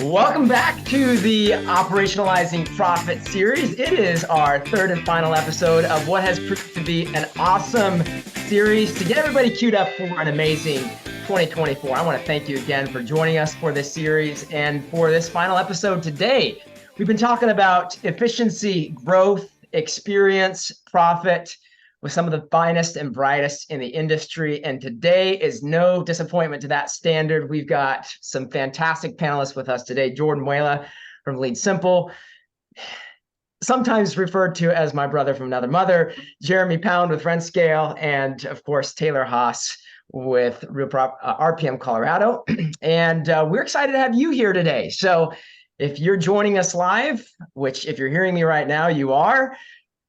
Welcome back to the Operationalizing Profit series. It is our third and final episode of what has proved to be an awesome series to get everybody queued up for an amazing 2024. I want to thank you again for joining us for this series and for this final episode today. We've been talking about efficiency, growth, experience, profit with some of the finest and brightest in the industry. And today is no disappointment to that standard. We've got some fantastic panelists with us today. Jordan Muela from Lead Simple, sometimes referred to as my brother from another mother, Jeremy Pound with Rent Scale, and of course, Taylor Haas with RPM Colorado. And we're excited to have you here today. So if you're joining us live, which if you're hearing me right now, you are,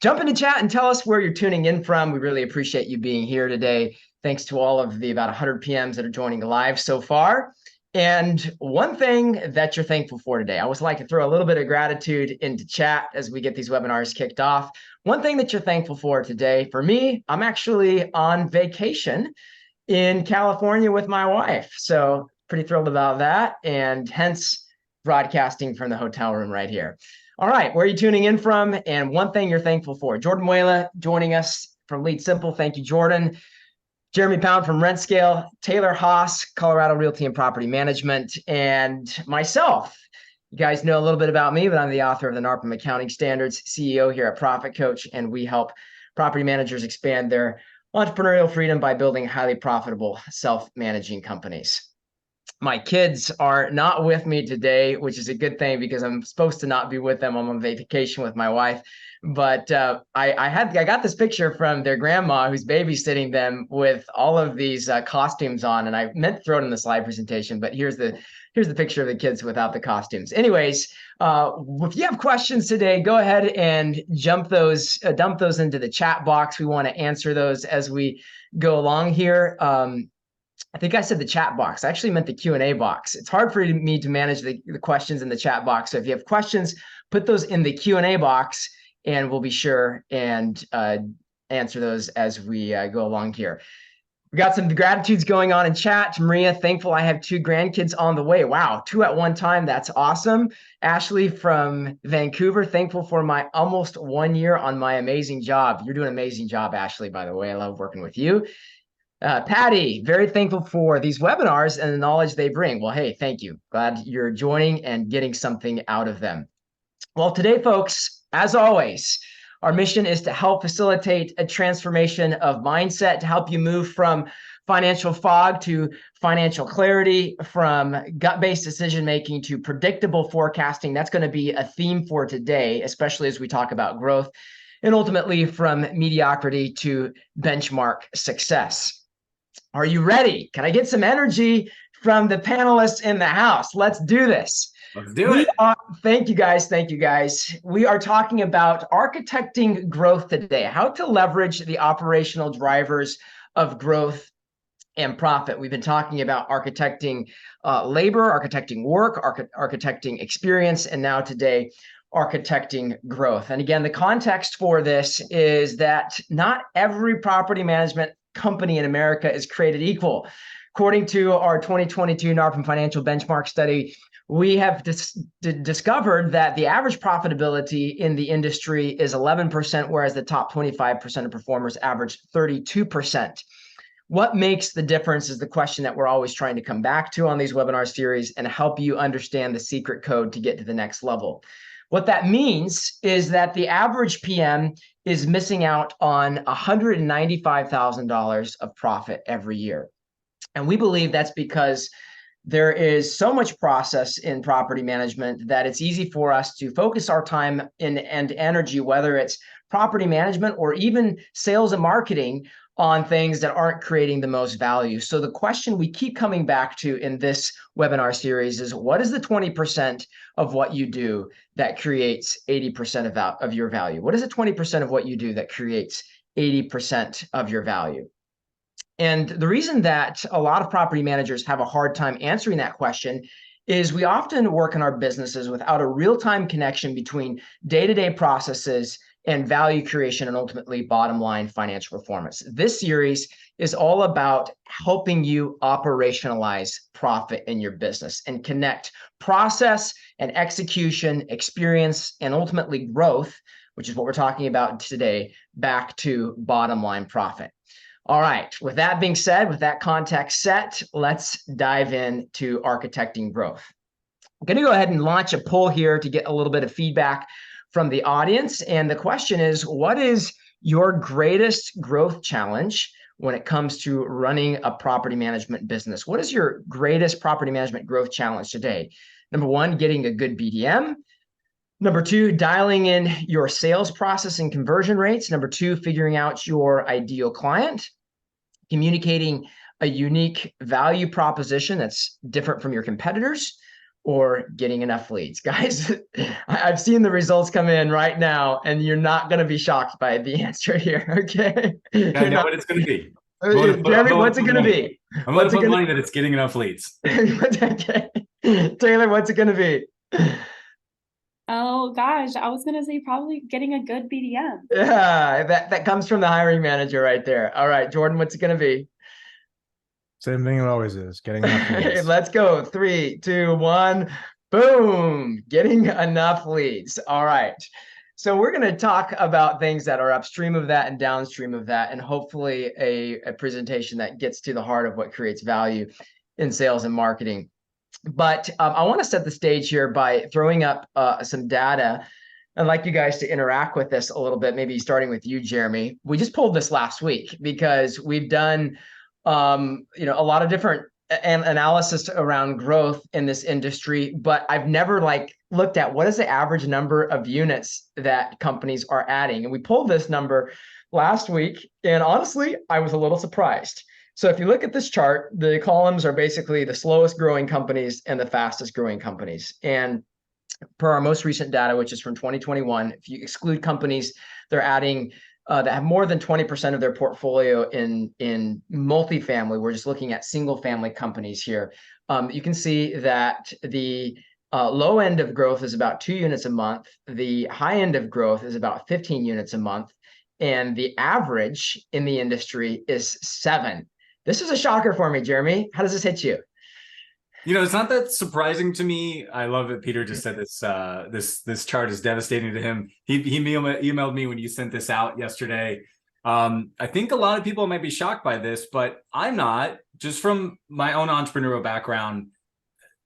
jump into chat and tell us where you're tuning in from. We really appreciate you being here today. Thanks to all of the about 100 PMs that are joining live so far. And one thing that you're thankful for today, I always like to throw a little bit of gratitude into chat as we get these webinars kicked off. One thing that you're thankful for today, for me, I'm actually on vacation in California with my wife. So pretty thrilled about that, and hence broadcasting from the hotel room right here. All right, where are you tuning in from? And one thing you're thankful for. Jordan Muela joining us from Lead Simple. Thank you, Jordan. Jeremy Pound from Rent Scale, Taylor Haas, Colorado Realty and Property Management, and myself. You guys know a little bit about me, but I'm the author of the NARPM Accounting Standards, CEO here at Profit Coach, and we help property managers expand their entrepreneurial freedom by building highly profitable, self-managing companies. My kids are not with me today, which is a good thing because I'm supposed to not be with them. I'm on vacation with my wife. But I got this picture from their grandma who's babysitting them with all of these costumes on, and I meant to throw it in the slide presentation, but here's the picture of the kids without the costumes. Anyways, if you have questions today, go ahead and dump those into the chat box. We want to answer those as we go along here. I think I said the chat box. I actually meant the Q&A box. It's hard for me to manage the questions in the chat box. So if you have questions, put those in the Q&A box, and we'll be sure and answer those as we go along here. We got some gratitudes going on in chat. Maria, thankful I have 2 grandkids on the way. Wow, 2 at one time. That's awesome. Ashley from Vancouver, thankful for my almost 1 year on my amazing job. You're doing an amazing job, Ashley, by the way. I love working with you. Patty, very thankful for these webinars and the knowledge they bring. Well, hey, thank you. Glad you're joining and getting something out of them. Well, today, folks, as always, our mission is to help facilitate a transformation of mindset to help you move from financial fog to financial clarity, from gut-based decision-making to predictable forecasting. That's going to be a theme for today, especially as we talk about growth, and ultimately from mediocrity to benchmark success. Are you ready? Can I get some energy from the panelists in the house? Let's do this. Let's do it. Thank you, guys. Thank you, guys. We are talking about architecting growth today, how to leverage the operational drivers of growth and profit. We've been talking about architecting labor, architecting work, architecting experience, and now today, architecting growth. And again, the context for this is that not every property management company in America is created equal. According to our 2022 NARPM Financial Benchmark Study, we have discovered that the average profitability in the industry is 11%, whereas the top 25% of performers average 32%. What makes the difference is the question that we're always trying to come back to on these webinar series and help you understand the secret code to get to the next level. What that means is that the average PM is missing out on $195,000 of profit every year. And we believe that's because there is so much process in property management that it's easy for us to focus our time and energy, whether it's property management or even sales and marketing, on things that aren't creating the most value. So the question we keep coming back to in this webinar series is, what is the 20% of what you do that creates 80% of your value? What is the 20% of what you do that creates 80% of your value? And the reason that a lot of property managers have a hard time answering that question is we often work in our businesses without a real-time connection between day-to-day processes and value creation, and ultimately bottom line financial performance. This series is all about helping you operationalize profit in your business and connect process and execution, experience, and ultimately growth, which is what we're talking about today, back to bottom line profit. All right, with that being said, with that context set, let's dive into architecting growth. I'm going to go ahead and launch a poll here to get a little bit of feedback from the audience. And the question is, what is your greatest growth challenge when it comes to running a property management business? What is your greatest property management growth challenge today? Number one, getting a good BDM. Number two, dialing in your sales process and conversion rates. Number two, figuring out your ideal client, communicating a unique value proposition that's different from your competitors, or getting enough leads. Guys, I've seen the results come in right now, and you're not going to be shocked by the answer here, okay? I know what it's going to be. Jeremy, what's it going to be? I'm going to put money that it's getting enough leads. Okay. Taylor, what's it going to be? Oh gosh, I was gonna say probably getting a good BDM. Yeah, that comes from the hiring manager right there. All right, Jordan, what's it gonna be? Same thing it always is, getting enough leads. Let's go. 3, 2, 1. Boom. Getting enough leads. All right. So we're going to talk about things that are upstream of that and downstream of that, and hopefully a presentation that gets to the heart of what creates value in sales and marketing. But I want to set the stage here by throwing up some data. I'd like you guys to interact with this a little bit, maybe starting with you, Jeremy. We just pulled this last week because we've done a lot of different analysis around growth in this industry, but I've never looked at what is the average number of units that companies are adding. And we pulled this number last week, and honestly, I was a little surprised. So if you look at this chart, the columns are basically the slowest growing companies and the fastest growing companies. And per our most recent data, which is from 2021, if you exclude companies, they're adding that have more than 20% of their portfolio in multifamily. We're just looking at single family companies here. You can see that the low end of growth is about 2 units a month. The high end of growth is about 15 units a month. And the average in the industry is 7. This is a shocker for me, Jeremy. How does this hit you? It's not that surprising to me. I love that Peter just said this chart is devastating to him. He emailed me when you sent this out yesterday. I think a lot of people might be shocked by this, but I'm not. Just from my own entrepreneurial background,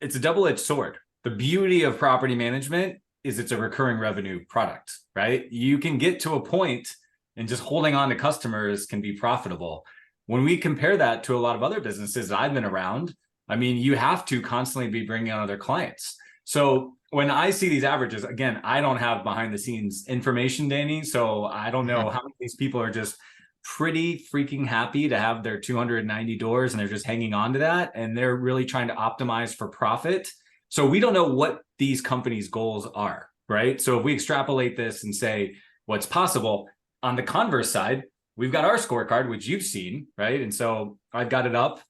it's a double-edged sword. The beauty of property management is it's a recurring revenue product, right? You can get to a point and just holding on to customers can be profitable. When we compare that to a lot of other businesses that I've been around, I mean, you have to constantly be bringing on other clients. So when I see these averages, again, I don't have behind the scenes information, Danny. So I don't know how many of these people are just pretty freaking happy to have their 290 doors and they're just hanging on to that. And they're really trying to optimize for profit. So we don't know what these companies' goals are, right? So if we extrapolate this and say what's possible, on the converse side, we've got our scorecard, which you've seen, right? And so I've got it up.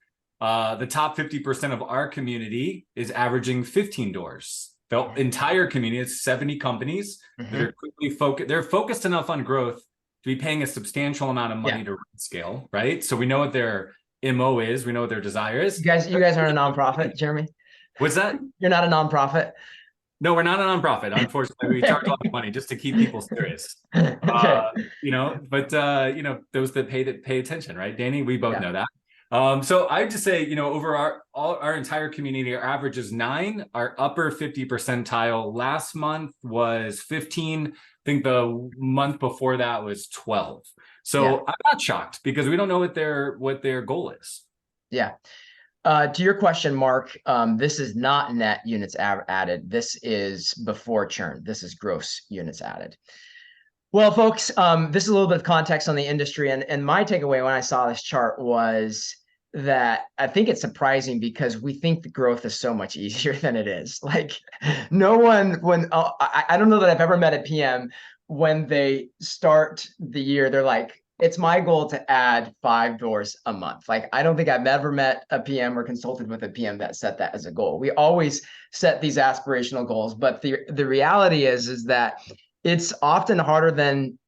The top 50% of our community is averaging 15 doors. The entire community is 70 companies that are quickly focused. They're focused enough on growth to be paying a substantial amount of money to scale, right? So we know what their MO is. We know what their desire is. You guys aren't a nonprofit, Jeremy? What's that? You're not a nonprofit? No, we're not a nonprofit. Unfortunately, we charge a lot of money just to keep people serious. Okay. Those that pay attention, right, Danny? We both know that. So I would just say, over our entire community, our average is 9. Our upper 50 percentile last month was 15. I think the month before that was 12. So I'm not shocked because we don't know what their goal is. Yeah. To your question, Mark, this is not net units added. This is before churn. This is gross units added. Well, folks, this is a little bit of context on the industry. And my takeaway when I saw this chart was that I think it's surprising because we think the growth is so much easier than it is. Like no one, I don't know that I've ever met a PM when they start the year, they're like, it's my goal to add 5 doors a month. Like, I don't think I've ever met a PM or consulted with a PM that set that as a goal. We always set these aspirational goals, but the reality is that it's often harder than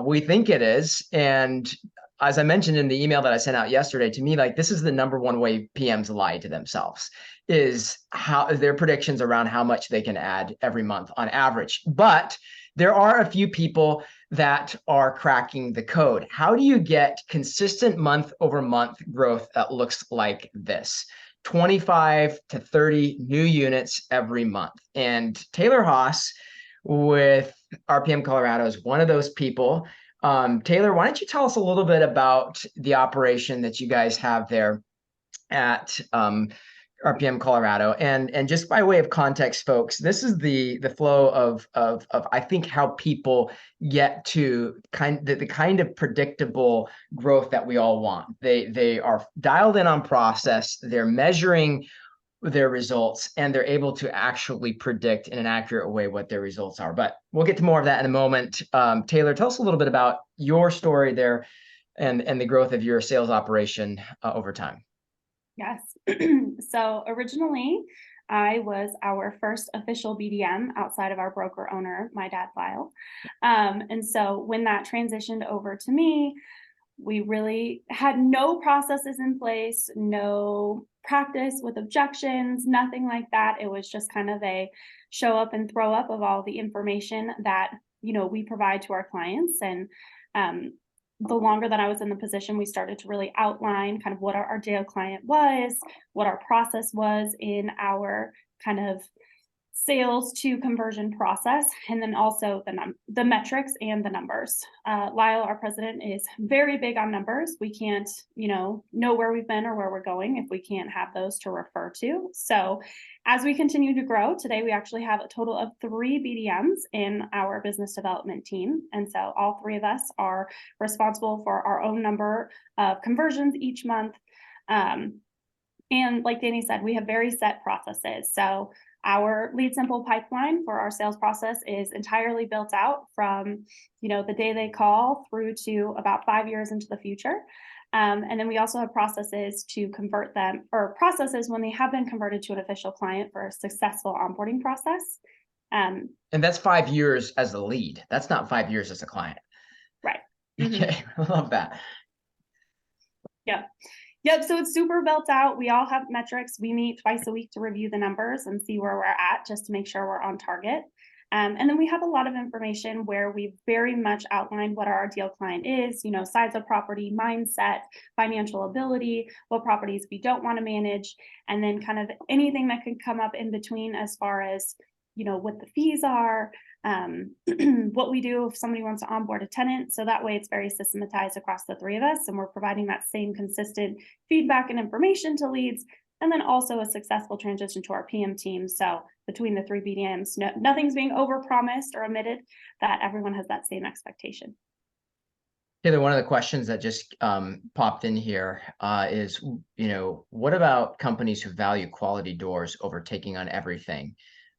we think it is. And as I mentioned in the email that I sent out yesterday, to me, like this is the number one way PMs lie to themselves, is how their predictions around how much they can add every month on average. But there are a few people that are cracking the code. How do you get consistent month over month growth that looks like this? 25 to 30 new units every month. And Taylor Haas with RPM Colorado is one of those people. Taylor, why don't you tell us a little bit about the operation that you guys have there at RPM Colorado, and just by way of context, folks, this is the flow of I think how people get to the kind of predictable growth that we all want. They are dialed in on process. They're measuring their results, and they're able to actually predict in an accurate way what their results are. But we'll get to more of that in a moment. Taylor, tell us a little bit about your story there and the growth of your sales operation over time. Yes. So originally, I was our first official BDM outside of our broker owner, my dad, Lyle. And so when that transitioned over to me, we really had no processes in place, no practice with objections, nothing like that. It was just kind of a show up and throw up of all the information that, we provide to our clients. And the longer that I was in the position, we started to really outline kind of what our ideal client was, what our process was in our kind of sales to conversion process, and then also the metrics and the numbers. Lyle, our president, is very big on numbers. We can't, know where we've been or where we're going if we can't have those to refer to. So as we continue to grow, today we actually have a total of 3 BDMs in our business development team. And so all 3 of us are responsible for our own number of conversions each month. And like Danny said, we have very set processes. So our lead simple pipeline for our sales process is entirely built out from, the day they call through to about 5 years into the future. And then we also have processes to convert them, or processes when they have been converted to an official client for a successful onboarding process. And that's 5 years as a lead. That's not 5 years as a client. Right. Okay, I love that. Yep. So it's super built out. We all have metrics. We meet twice a week to review the numbers and see where we're at, just to make sure we're on target. And then we have a lot of information where we very much outline what our ideal client is, size of property, mindset, financial ability, what properties we don't want to manage, and then kind of anything that could come up in between as far as, what the fees are, what we do if somebody wants to onboard a tenant. So that way it's very systematized across the 3 of us, and we're providing that same consistent feedback and information to leads, and then also a successful transition to our PM team. So between the 3 BDMs, nothing's being overpromised or omitted, that everyone has that same expectation. Taylor, one of the questions that just popped in here is, what about companies who value quality doors over taking on everything?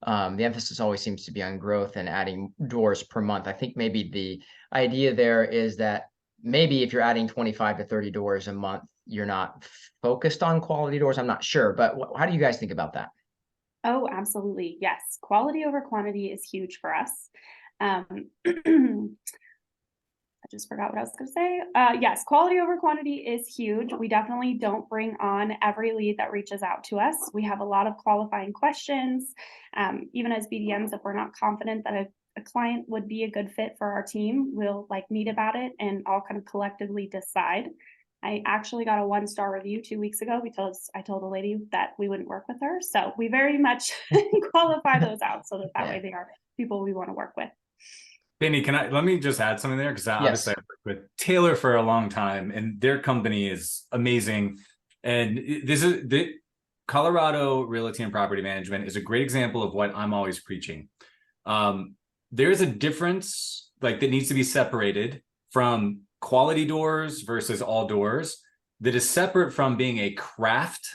The emphasis always seems to be on growth and adding doors per month. I think maybe the idea there is that maybe if you're adding 25 to 30 doors a month, you're not focused on quality doors. I'm not sure, but how do you guys think about that? Oh, absolutely. Yes. Quality over quantity is huge for us. I just forgot what I was going to say. Yes, quality over quantity is huge. We definitely don't bring on every lead that reaches out to us. We have a lot of qualifying questions. Even as BDMs, if we're not confident that a client would be a good fit for our team, we'll meet about it and all kind of collectively decide. I actually got a 1-star review 2 weeks ago because I told a lady that we wouldn't work with her. So we very much qualify those out so that way they are people we want to work with. Danny, let me just add something there, because obviously I've worked with Taylor for a long time, and their company is amazing. And the Colorado Realty and Property Management is a great example of what I'm always preaching. There's a difference that needs to be separated from quality doors versus all doors, that is separate from being a craft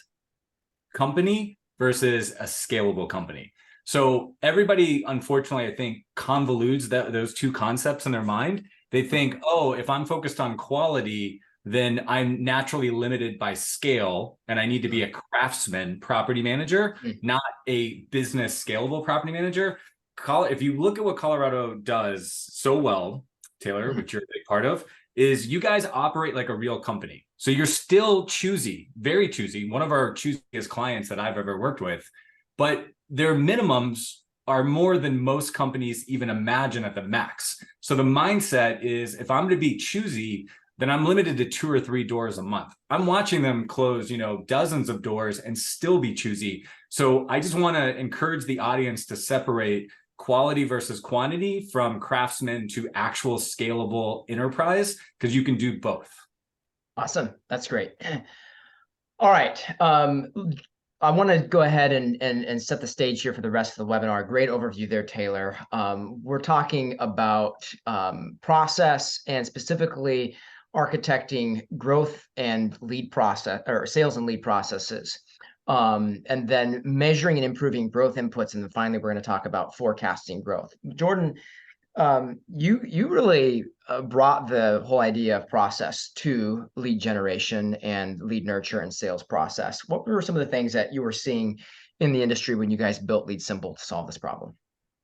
company versus a scalable company. So everybody, unfortunately, I think, convolutes those 2 concepts in their mind. They think, oh, if I'm focused on quality, then I'm naturally limited by scale, and I need to be a craftsman property manager, not a business scalable property manager. if you look at what Colorado does so well, Taylor, which you're a big part of, is you guys operate like a real company. So you're still choosy, very choosy, one of our choosiest clients that I've ever worked with, but their minimums are more than most companies even imagine at the max. So the mindset is, if I'm to be choosy, then I'm limited to 2 or 3 doors a month. I'm watching them close, dozens of doors and still be choosy. So I just want to encourage the audience to separate quality versus quantity from craftsman to actual scalable enterprise, because you can do both. Awesome. That's great. All right. I want to go ahead and set the stage here for the rest of the webinar. Great overview there, Taylor. We're talking about process and specifically architecting growth and lead process, or sales and lead processes. And then measuring and improving growth inputs. And then finally, we're going to talk about forecasting growth. Jordan, you really brought the whole idea of process to lead generation and lead nurture and sales process. What were some of the things that you were seeing in the industry when you guys built Lead Simple to solve this problem?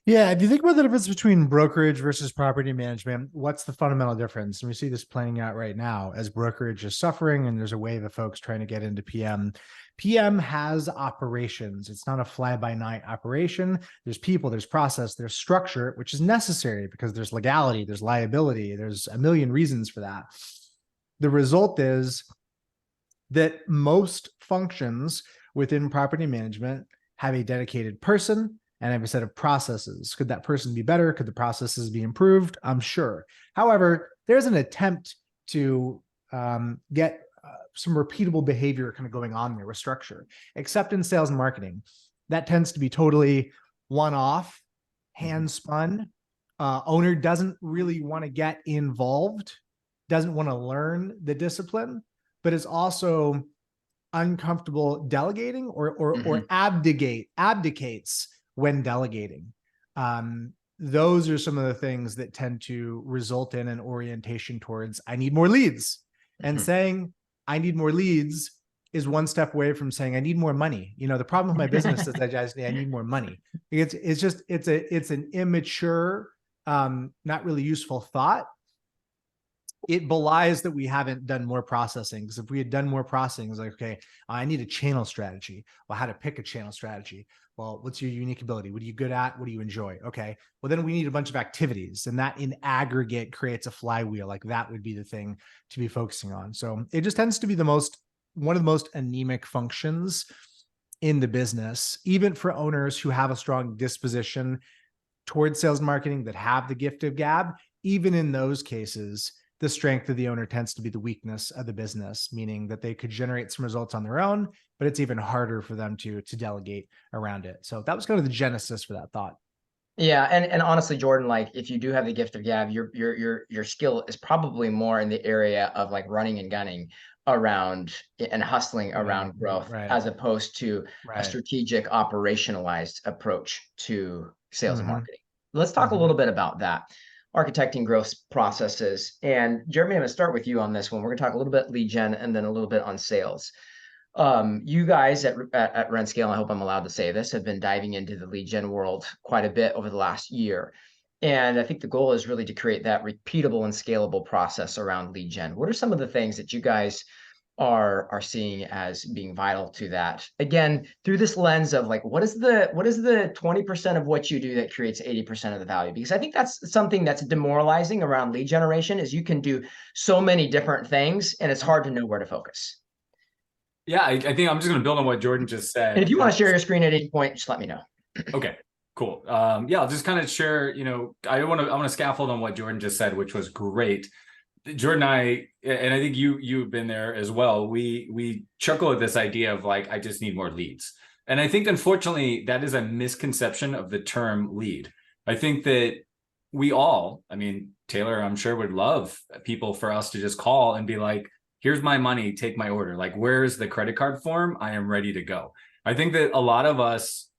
Yeah, if you think about the difference between brokerage versus property management, what's the fundamental difference? And we see this playing out right now as brokerage is suffering and there's a wave of folks trying to get into PM. PM has operations. It's not a fly-by-night operation. There's people, there's process, there's structure, which is necessary because there's legality, there's liability, there's a million reasons for that. The result is that most functions within property management have a dedicated person and have a set of processes. Could that person be better? Could the processes be improved? I'm sure. However, there's an attempt to get some repeatable behavior kind of going on there with structure, except in sales and marketing. That tends to be totally one-off, hand-spun. Owner doesn't really want to get involved, doesn't want to learn the discipline, but is also uncomfortable delegating or abdicates when delegating. Those are some of the things that tend to result in an orientation towards, I need more leads. And saying, I need more leads is one step away from saying, I need more money. The problem with my business is I need more money. It's an immature, not really useful thought. It belies that we haven't done more processing, because if we had done more processing, it's like, okay, I need a channel strategy. Well, how to pick a channel strategy? Well, what's your unique ability? What are you good at? What do you enjoy? Okay, well, then we need a bunch of activities, and that in aggregate creates a flywheel. Like that would be the thing to be focusing on. So it just tends to be one of the most anemic functions in the business, even for owners who have a strong disposition towards sales and marketing, that have the gift of gab. Even in those cases, the strength of the owner tends to be the weakness of the business, meaning that they could generate some results on their own, but it's even harder for them to delegate around it. So that was kind of the genesis for that thought. Yeah, and honestly, Jordan, like if you do have the gift of gab, your skill is probably more in the area of like running and gunning around and hustling around growth, as opposed to a strategic, operationalized approach to sales and marketing. Let's talk a little bit about that. Architecting growth processes. And Jeremy, I'm going to start with you on this one. We're going to talk a little bit lead gen and then a little bit on sales. You guys at Rentscale, I hope I'm allowed to say this, have been diving into the lead gen world quite a bit over the last year. And I think the goal is really to create that repeatable and scalable process around lead gen. What are some of the things that you guys are seeing as being vital to that? Again, through this lens of like, what is the 20% of what you do that creates 80% of the value? Because I think that's something that's demoralizing around lead generation, is you can do so many different things and it's hard to know where to focus. Yeah, I think I'm just going to build on what Jordan just said. And if you want to share your screen at any point, just let me know. Okay, cool. Yeah, I'll just kind of share, I want to scaffold on what Jordan just said, which was great. Jordan and I think you've been there as well. We chuckle at this idea of like, I just need more leads. And I think, unfortunately, that is a misconception of the term lead. I think that Taylor, I'm sure, would love people for us to just call and be like, here's my money, take my order. Like, where's the credit card form? I am ready to go. I think that a lot of us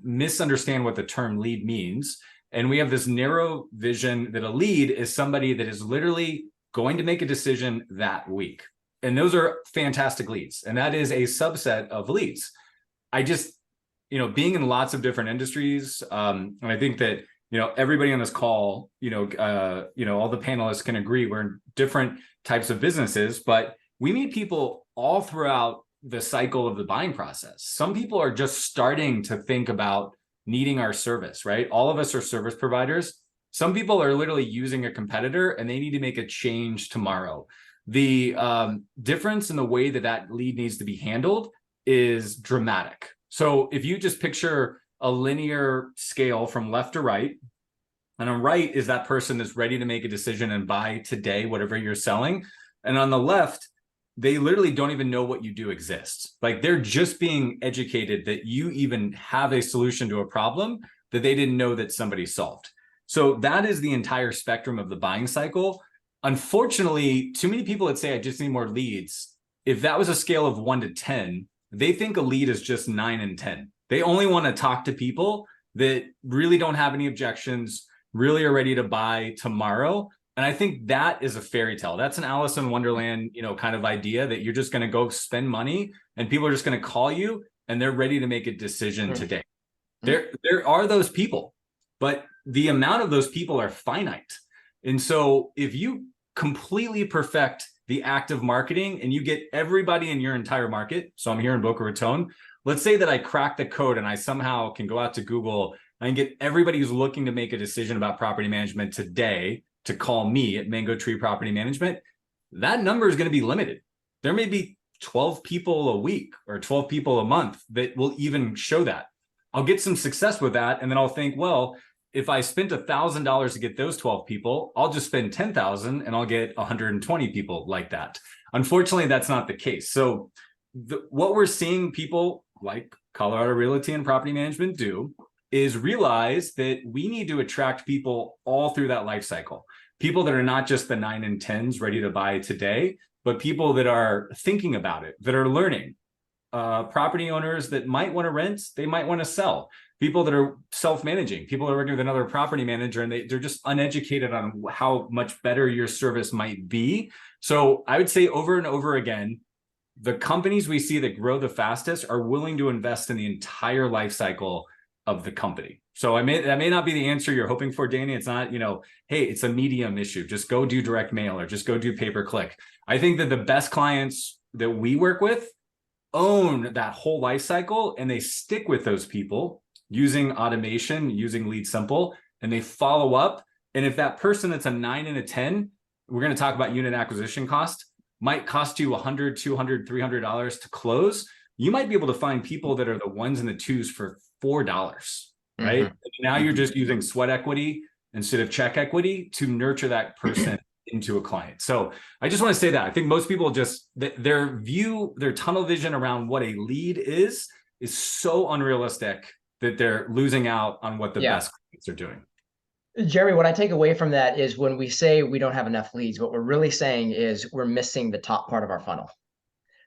misunderstand what the term lead means. And we have this narrow vision that a lead is somebody that is literally going to make a decision that week. And those are fantastic leads. And that is a subset of leads. being in lots of different industries, and I think that, everybody on this call, all the panelists can agree we're in different types of businesses, but we meet people all throughout the cycle of the buying process. Some people are just starting to think about needing our service, right? All of us are service providers. Some people are literally using a competitor and they need to make a change tomorrow. The difference in the way that lead needs to be handled is dramatic. So if you just picture a linear scale from left to right, and on right is that person that's ready to make a decision and buy today, whatever you're selling. And on the left, they literally don't even know what you do exists. Like they're just being educated that you even have a solution to a problem that they didn't know that somebody solved. So that is the entire spectrum of the buying cycle. Unfortunately, too many people that say, I just need more leads. If that was a scale of 1 to 10, they think a lead is just 9 and 10. They only want to talk to people that really don't have any objections, really are ready to buy tomorrow. And I think that is a fairy tale. That's an Alice in Wonderland, kind of idea that you're just going to go spend money and people are just going to call you and they're ready to make a decision today. There are those people, but the amount of those people are finite. And so if you completely perfect the act of marketing and you get everybody in your entire market, so I'm here in Boca Raton, let's say that I crack the code and I somehow can go out to Google and get everybody who's looking to make a decision about property management today to call me at Mango Tree Property Management, that number is going to be limited. There may be 12 people a week or 12 people a month that will even show that. I'll get some success with that. And then I'll think, well, if I spent $1,000 to get those 12 people, I'll just spend 10,000 and I'll get 120 people like that. Unfortunately, that's not the case. So what we're seeing people like Colorado Realty and Property Management do is realize that we need to attract people all through that life cycle. People that are not just the 9 and 10s ready to buy today, but people that are thinking about it, that are learning. Property owners that might want to rent, they might want to sell. People that are self-managing, people that are working with another property manager and they're just uneducated on how much better your service might be. So I would say over and over again, the companies we see that grow the fastest are willing to invest in the entire life cycle of the company. So that may not be the answer you're hoping for, Danny. It's not, hey, it's a medium issue. Just go do direct mail or just go do pay-per-click. I think that the best clients that we work with own that whole life cycle and they stick with those people using automation, using Lead Simple, and they follow up. And if that person that's a 9 and a 10, we're going to talk about unit acquisition cost, might cost you $100, $200, $300 to close, you might be able to find people that are the 1s and the 2s for $4, right? Mm-hmm. Now you're just using sweat equity instead of check equity to nurture that person into a client. So I just want to say that I think most people just, their tunnel vision around what a lead is so unrealistic that they're losing out on what the best clients are doing. Jeremy, what I take away from that is when we say we don't have enough leads, what we're really saying is we're missing the top part of our funnel,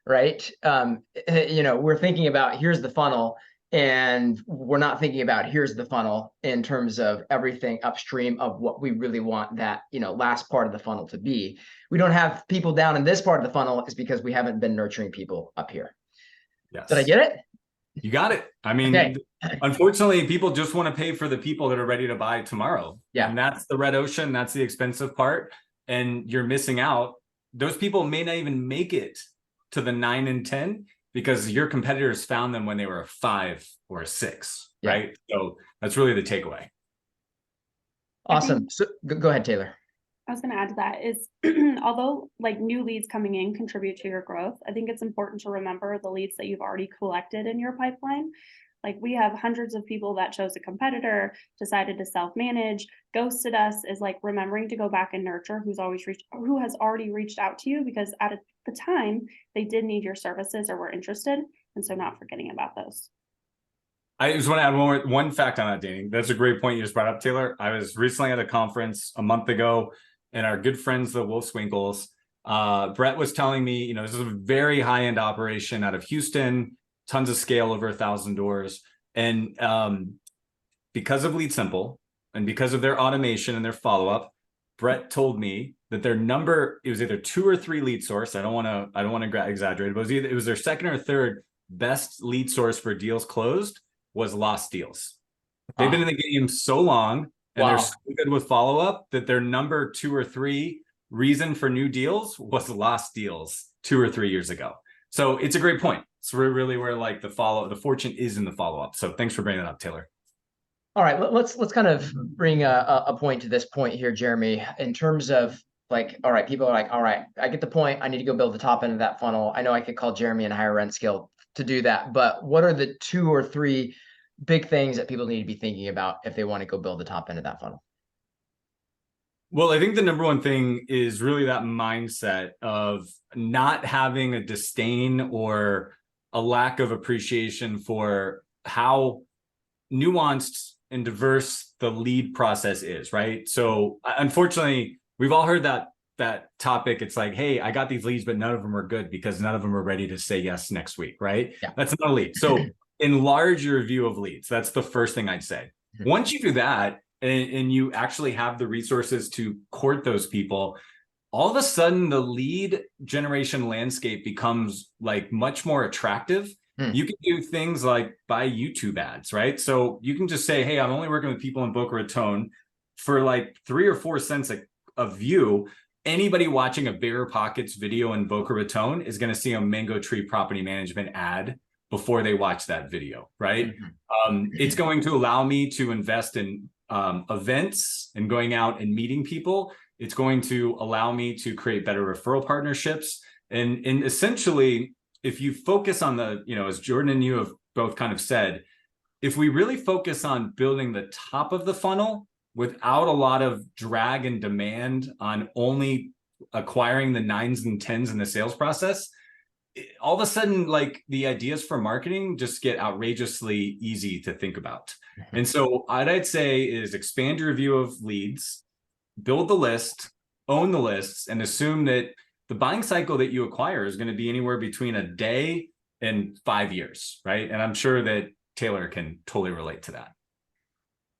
right? We're thinking about here's the funnel, and we're not thinking about here's the funnel in terms of everything upstream of what we really want that, last part of the funnel to be. We don't have people down in this part of the funnel is because we haven't been nurturing people up here. Yes. Did I get it? You got it. I mean, okay. Unfortunately, people just want to pay for the people that are ready to buy tomorrow. Yeah. And that's the red ocean. That's the expensive part. And you're missing out. Those people may not even make it to the 9 and 10 because your competitors found them when they were a 5 or a 6, right? So that's really the takeaway. Awesome. So go ahead, Taylor. I was going to add to that is, although like new leads coming in contribute to your growth, I think it's important to remember the leads that you've already collected in your pipeline. Like we have hundreds of people that chose a competitor, decided to self-manage, ghosted us, is like remembering to go back and nurture who has already reached out to you because at the time they did need your services or were interested. And so not forgetting about those. I just want to add one fact on that, Danny. That's a great point you just brought up, Taylor. I was recently at a conference a month ago, and our good friends, the Wolfswinkles, Brett was telling me, this is a very high-end operation out of Houston, tons of scale, over 1,000 doors. And because of Lead Simple and because of their automation and their follow-up, Brett told me that their number, it was either 2 or 3 lead source. I don't want to exaggerate, but it was their second or third best lead source for deals closed was lost deals. They've been in the game so long and they're so good with follow-up that their number 2 or 3 reason for new deals was lost deals 2 or 3 years ago. So it's a great point. It's really where like the fortune is in the follow-up. So thanks for bringing that up, Taylor. All right, let's kind of bring a point to this point here, Jeremy, in terms of like, all right, people are like, all right, I get the point. I need to go build the top end of that funnel. I know I could call Jeremy and hire rent skill to do that, but what are the 2 or 3 big things that people need to be thinking about if they want to go build the top end of that funnel? Well, I think the number one thing is really that mindset of not having a disdain or a lack of appreciation for how nuanced and diverse the lead process is, right? So unfortunately, we've all heard that topic. It's like, hey, I got these leads, but none of them are good because none of them are ready to say yes next week, right? Yeah. That's not a lead. So enlarge your view of leads. That's the first thing I'd say. Once you do that, and you actually have the resources to court those people, all of a sudden the lead generation landscape becomes like much more attractive. You can do things like buy YouTube ads, right? So you can just say, hey, I'm only working with people in Boca Raton for like 3 or 4 cents a view. Anybody watching a Bigger Pockets video in Boca Raton is going to see a Mango Tree Property Management ad before they watch that video, right? It's going to allow me to invest in events and going out and meeting people. It's going to allow me to create better referral partnerships. And essentially, if you focus on the, as Jordan and you have both kind of said, if we really focus on building the top of the funnel without a lot of drag and demand on only acquiring the 9s and 10s in the sales process, all of a sudden, like the ideas for marketing just get outrageously easy to think about. And so what I'd say is expand your view of leads, build the list, own the lists, and assume that the buying cycle that you acquire is going to be anywhere between a day and 5 years, right? And I'm sure that Taylor can totally relate to that.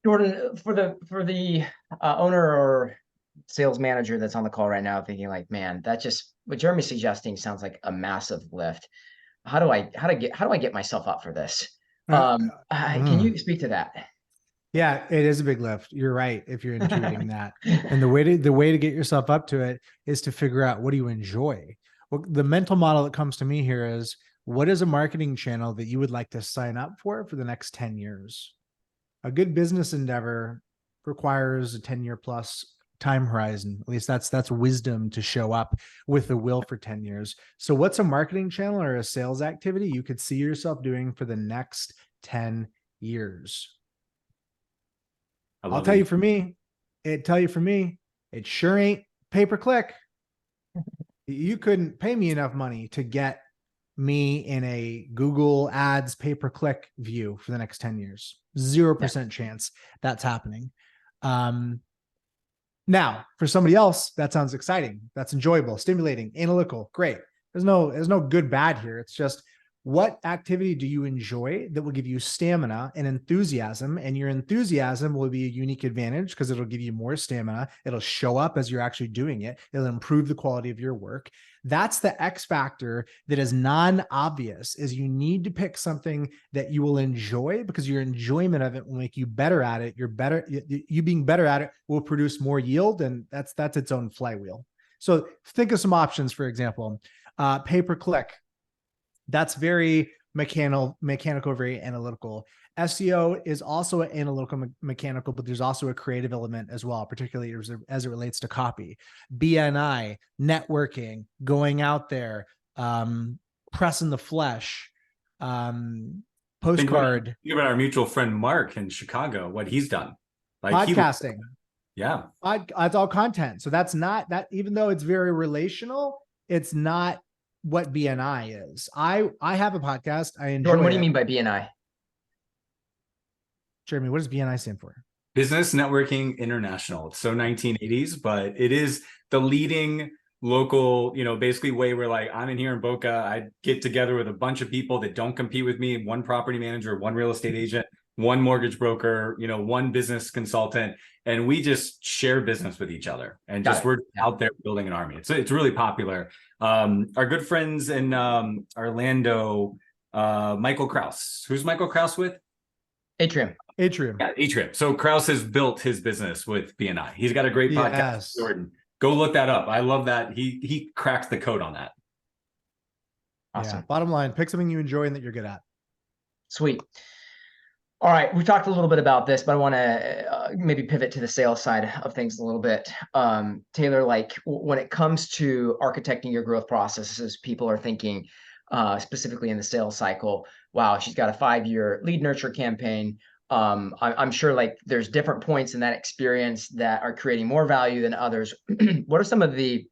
Jordan, for the owner or sales manager that's on the call right now thinking like, man, that just what Jeremy's suggesting sounds like a massive lift. How do I get myself up for this? Can you speak to that? Yeah, it is a big lift. You're right if you're intuiting that. And the way to get yourself up to it is to figure out, what do you enjoy? Well, the mental model that comes to me here is, what is a marketing channel that you would like to sign up for the next 10 years? A good business endeavor requires a 10-year plus time horizon. At least that's wisdom to show up with the will for 10 years. So what's a marketing channel or a sales activity you could see yourself doing for the next 10 years? I'll tell you for me, it sure ain't pay-per-click. You couldn't pay me enough money to get me in a Google Ads pay-per-click view for the next 10 years. 0% chance that's happening. Now, for somebody else, that sounds exciting. That's enjoyable, stimulating, analytical, great. There's no good, bad here. It's just, what activity do you enjoy that will give you stamina and enthusiasm? And your enthusiasm will be a unique advantage because it'll give you more stamina. It'll show up as you're actually doing it. It'll improve the quality of your work. That's the X factor that is non-obvious, is you need to pick something that you will enjoy, because your enjoyment of it will make you better at it. You being better at it will produce more yield, and that's its own flywheel. So think of some options, for example, pay-per-click. That's very mechanical, very analytical. SEO is also analytical, mechanical, but there's also a creative element as well, particularly as it relates to copy. BNI, networking, going out there, pressing the flesh, postcard. Think about our mutual friend Mark in Chicago, what he's done. Like podcasting. Yeah. It's all content. So that's not that, even though it's very relational, it's not what BNI is. I have a podcast. I enjoy Jordan, what do you mean by BNI? Jeremy, what does BNI stand for? Business Networking International. It's so 1980s, but it is the leading local, basically way where, like, I'm in here in Boca, I get together with a bunch of people that don't compete with me, one property manager, one real estate agent, one mortgage broker, one business consultant, and we just share business with each other, and we're out there building an army. It's really popular. Our good friends in Orlando, Michael Kraus. Who's Michael Kraus with? Atrium. Atrium. Yeah, Atrium. So Kraus has built his business with BNI. He's got a great podcast, Yes. Jordan. Go look that up. I love that. He cracked the code on that. Awesome. Yeah. Bottom line, pick something you enjoy and that you're good at. Sweet. All right, we talked a little bit about this, but I want to maybe pivot to the sales side of things a little bit. Taylor, like when it comes to architecting your growth processes, people are thinking specifically in the sales cycle, wow, she's got a 5-year lead nurture campaign. I'm sure like there's different points in that experience that are creating more value than others. What are some of the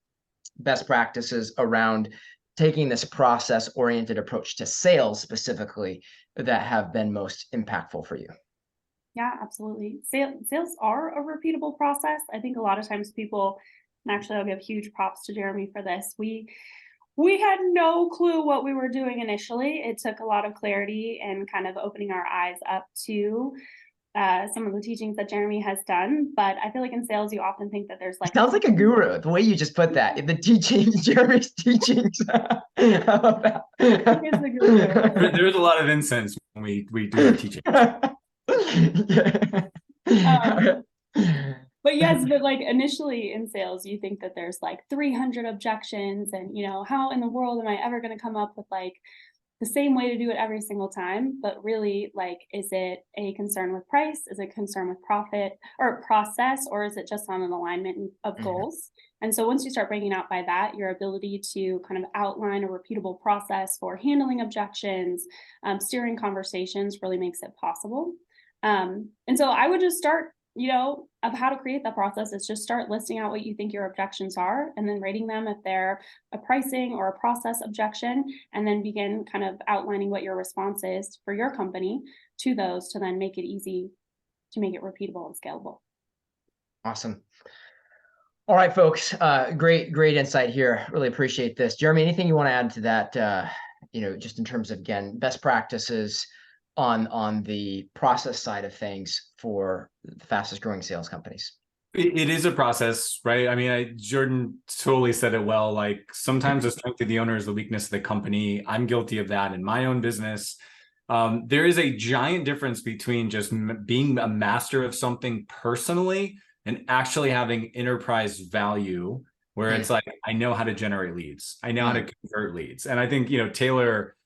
best practices around taking this process-oriented approach to sales specifically that have been most impactful for you? Yeah, absolutely. Sales are a repeatable process. I think a lot of times people, and actually I'll give huge props to Jeremy for this. We had no clue what we were doing initially. It took a lot of clarity and kind of opening our eyes up to some of the teachings that Jeremy has done. But I feel like in sales, you often think that there's like Sounds like a guru, the way you just put that. The teachings, Jeremy's teachings. I love that. Here's the guru. There's a lot of incense when we do our teaching. But yes, but like initially in sales, you think that there's like 300 objections and, you know, how in the world am I ever going to come up with like the same way to do it every single time? But really, like, is it a concern with price? Is it a concern with profit or process? Or is it just on an alignment of goals? And so once you start breaking out by that, your ability to kind of outline a repeatable process for handling objections, steering conversations really makes it possible. And so I would just start, you know, of how to create that process is just start listing out what you think your objections are and then rating them if they're a pricing or a process objection, and then begin kind of outlining what your response is for your company to those to then make it easy to make it repeatable and scalable. Awesome. All right, folks. Great insight here. Really appreciate this. Jeremy, anything you want to add to that, you know, just in terms of, again, best practices on the process side of things for the fastest growing sales companies? It is a process, right? I mean, Jordan totally said it well. Like sometimes the strength of the owner is the weakness of the company. I'm guilty of that in my own business. There is a giant difference between just being a master of something personally and actually having enterprise value, where it's like, I know how to generate leads. I know how to convert leads. And I think, you know, Taylor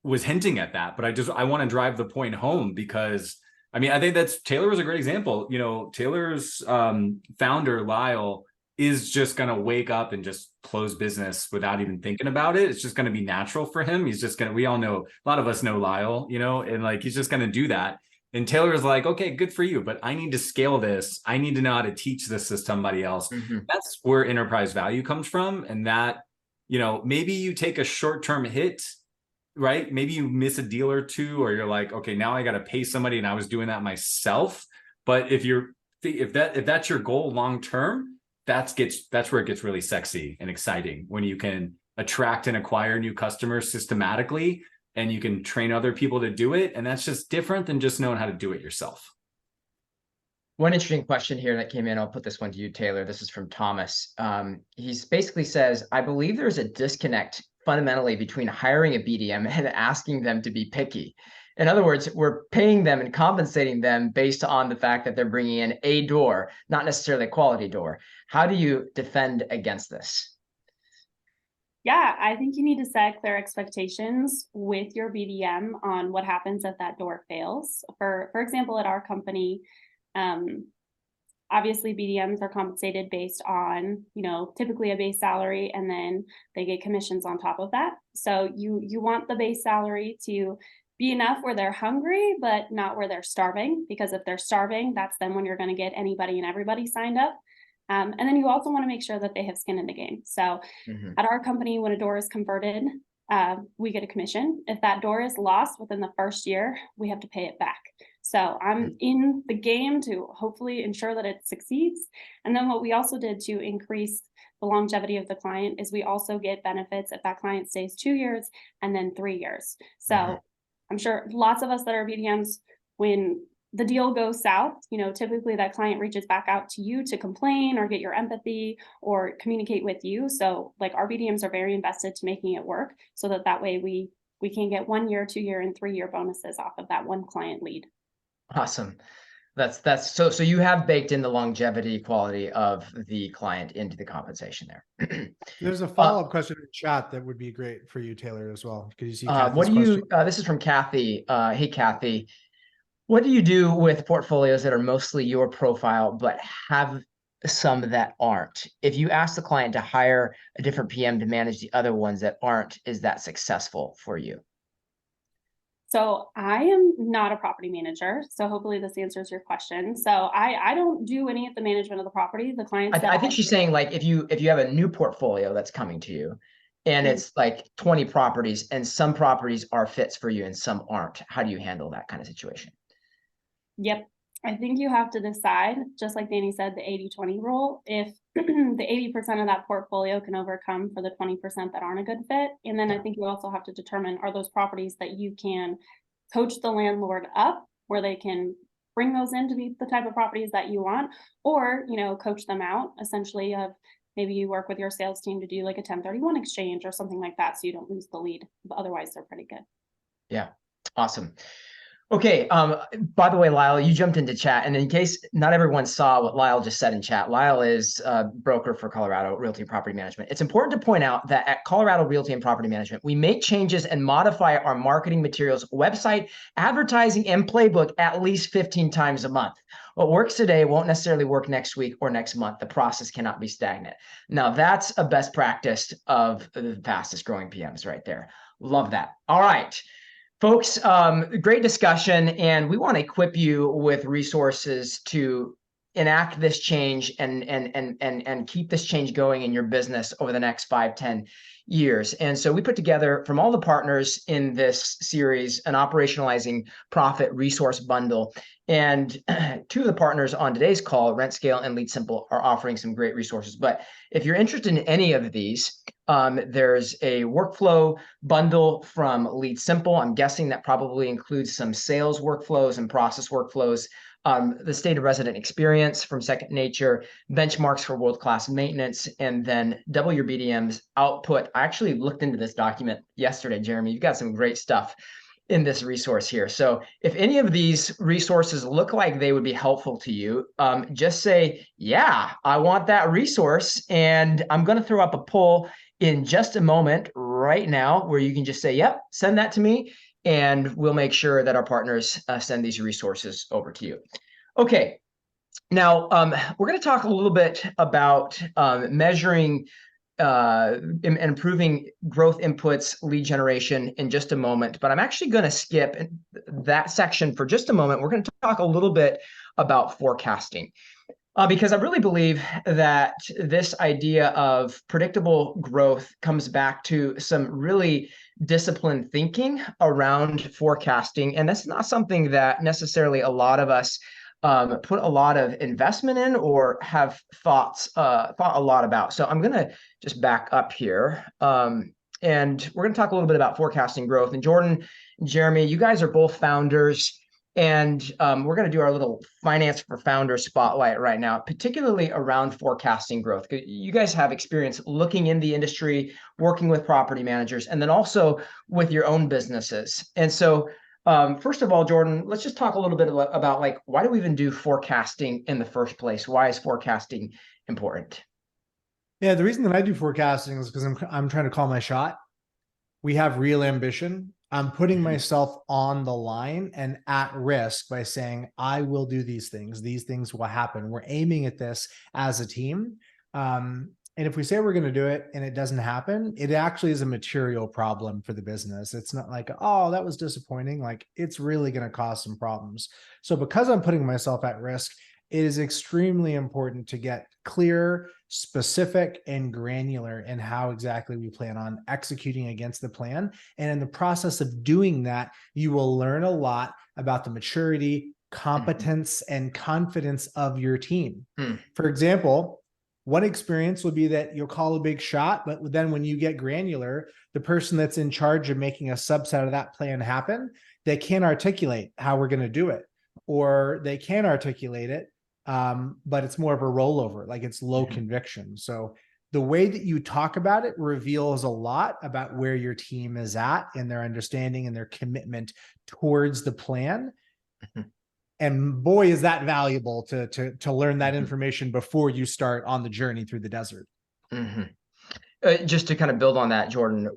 was hinting at that, but I want to drive the point home because I mean, I think Taylor was a great example. You know, Taylor's founder, Lyle, is just going to wake up and just close business without even thinking about it. It's just going to be natural for him. He's just going to, we all know, a lot of us know Lyle, you know, and like, he's just going to do that. And Taylor is like, okay, good for you, but I need to scale this. I need to know how to teach this to somebody else. That's where enterprise value comes from. And that, you know, maybe you take a short-term hit, right? Maybe you miss a deal or two, or you're like, okay, now I got to pay somebody and I was doing that myself. But if that's your goal long-term, that's where it gets really sexy and exciting, when you can attract and acquire new customers systematically and you can train other people to do it. And that's just different than just knowing how to do it yourself. One interesting question here that came in, I'll put this one to you, Taylor. This is from Thomas. He basically says, I believe there's a disconnect fundamentally between hiring a BDM and asking them to be picky. In other words, we're paying them and compensating them based on the fact that they're bringing in a door, not necessarily a quality door. How do you defend against this? Yeah, I think you need to set clear expectations with your BDM on what happens if that door fails. For example, at our company, obviously BDMs are compensated based on, you know, typically a base salary, and then they get commissions on top of that. So you want the base salary to be enough where they're hungry, but not where they're starving, because if they're starving, that's then when you're going to get anybody and everybody signed up. And then you also want to make sure that they have skin in the game. So at our company, when a door is converted, we get a commission. If that door is lost within the first year, we have to pay it back. So I'm in the game to hopefully ensure that it succeeds. And then what we also did to increase the longevity of the client is we also get benefits if that client stays 2 years and then 3 years. So I'm sure lots of us that are BDMs, when the deal goes south, you know, typically that client reaches back out to you to complain or get your empathy or communicate with you. So like our BDMs are very invested to making it work, so that way we can get 1 year, 2 year, and 3 year bonuses off of that one client lead. Awesome. That's so you have baked in the longevity quality of the client into the compensation there. There's a follow-up question in the chat that would be great for you, Taylor, as well. Could you see What Kathy's do question? you, this is from Kathy. Hey, Kathy, what do you do with portfolios that are mostly your profile, but have some that aren't? If you ask the client to hire a different PM to manage the other ones that aren't, is that successful for you? So I am not a property manager. So hopefully this answers your question. So I don't do any of the management of the property. The clients that I think she's saying, like, if you have a new portfolio that's coming to you and it's like 20 properties and some properties are fits for you and some aren't, how do you handle that kind of situation? Yep. I think you have to decide, just like Danny said, the 80-20 rule. If the 80% of that portfolio can overcome for the 20% that aren't a good fit. And then I think you also have to determine, are those properties that you can coach the landlord up where they can bring those in to be the type of properties that you want, or, coach them out essentially of maybe you work with your sales team to do like a 1031 exchange or something like that. So you don't lose the lead. But otherwise they're pretty good. Yeah. Awesome. Okay. By the way, Lyle, you jumped into chat, and in case not everyone saw what Lyle just said in chat, Lyle is a broker for Colorado Realty and Property Management. It's important to point out that at Colorado Realty and Property Management, we make changes and modify our marketing materials, website, advertising, and playbook at least 15 times a month. What works today won't necessarily work next week or next month. The process cannot be stagnant. Now, that's a best practice of the fastest growing PMs right there. Love that. All right. Folks, great discussion, and we want to equip you with resources to enact this change and keep this change going in your business over the next 5-10 years. And so we put together, from all the partners in this series, an Operationalizing Profit resource bundle. And two of the partners on today's call, RentScale and Lead Simple, are offering some great resources. But if you're interested in any of these, there's a workflow bundle from Lead Simple. I'm guessing that probably includes some sales workflows and process workflows. The state of resident experience from Second Nature, benchmarks for world-class maintenance, and then double your BDM's output. I actually looked into this document yesterday, Jeremy. You've got some great stuff in this resource here. So if any of these resources look like they would be helpful to you, just say, yeah, I want that resource. And I'm going to throw up a poll in just a moment right now where you can just say, yep, send that to me. And we'll make sure that our partners send these resources over to you. Okay. Now, we're going to talk a little bit about measuring improving growth inputs, lead generation in just a moment, but I'm actually going to skip that section for just a moment. We're going to talk a little bit about forecasting. Because I really believe that this idea of predictable growth comes back to some really disciplined thinking around forecasting. And that's not something that necessarily a lot of us put a lot of investment in or have thought a lot about. So I'm going to just back up here. And we're going to talk a little bit about forecasting growth. And Jordan and Jeremy, you guys are both founders. And we're going to do our little Finance for Founders spotlight right now, particularly around forecasting growth. You guys have experience looking in the industry, working with property managers, and then also with your own businesses. And so first of all, Jordan, let's just talk a little bit about like, why do we even do forecasting in the first place? Why is forecasting important? Yeah, the reason that I do forecasting is because I'm trying to call my shot. We have real ambition. I'm putting myself on the line and at risk by saying, I will do these things. These things will happen. We're aiming at this as a team. And if we say we're going to do it and it doesn't happen, it actually is a material problem for the business. It's not like, oh, that was disappointing. Like, it's really going to cause some problems. So because I'm putting myself at risk, it is extremely important to get clear, specific, and granular in how exactly we plan on executing against the plan. And in the process of doing that, you will learn a lot about the maturity, competence, and confidence of your team. For example, one experience would be that you'll call a big shot, but then when you get granular, the person that's in charge of making a subset of that plan happen, they can't articulate how we're going to do it, or they can articulate it, but it's more of a rollover, like it's low conviction. So the way that you talk about it reveals a lot about where your team is at and their understanding and their commitment towards the plan. And boy, is that valuable to learn that information before you start on the journey through the desert. Mm-hmm. Just to kind of build on that, Jordan,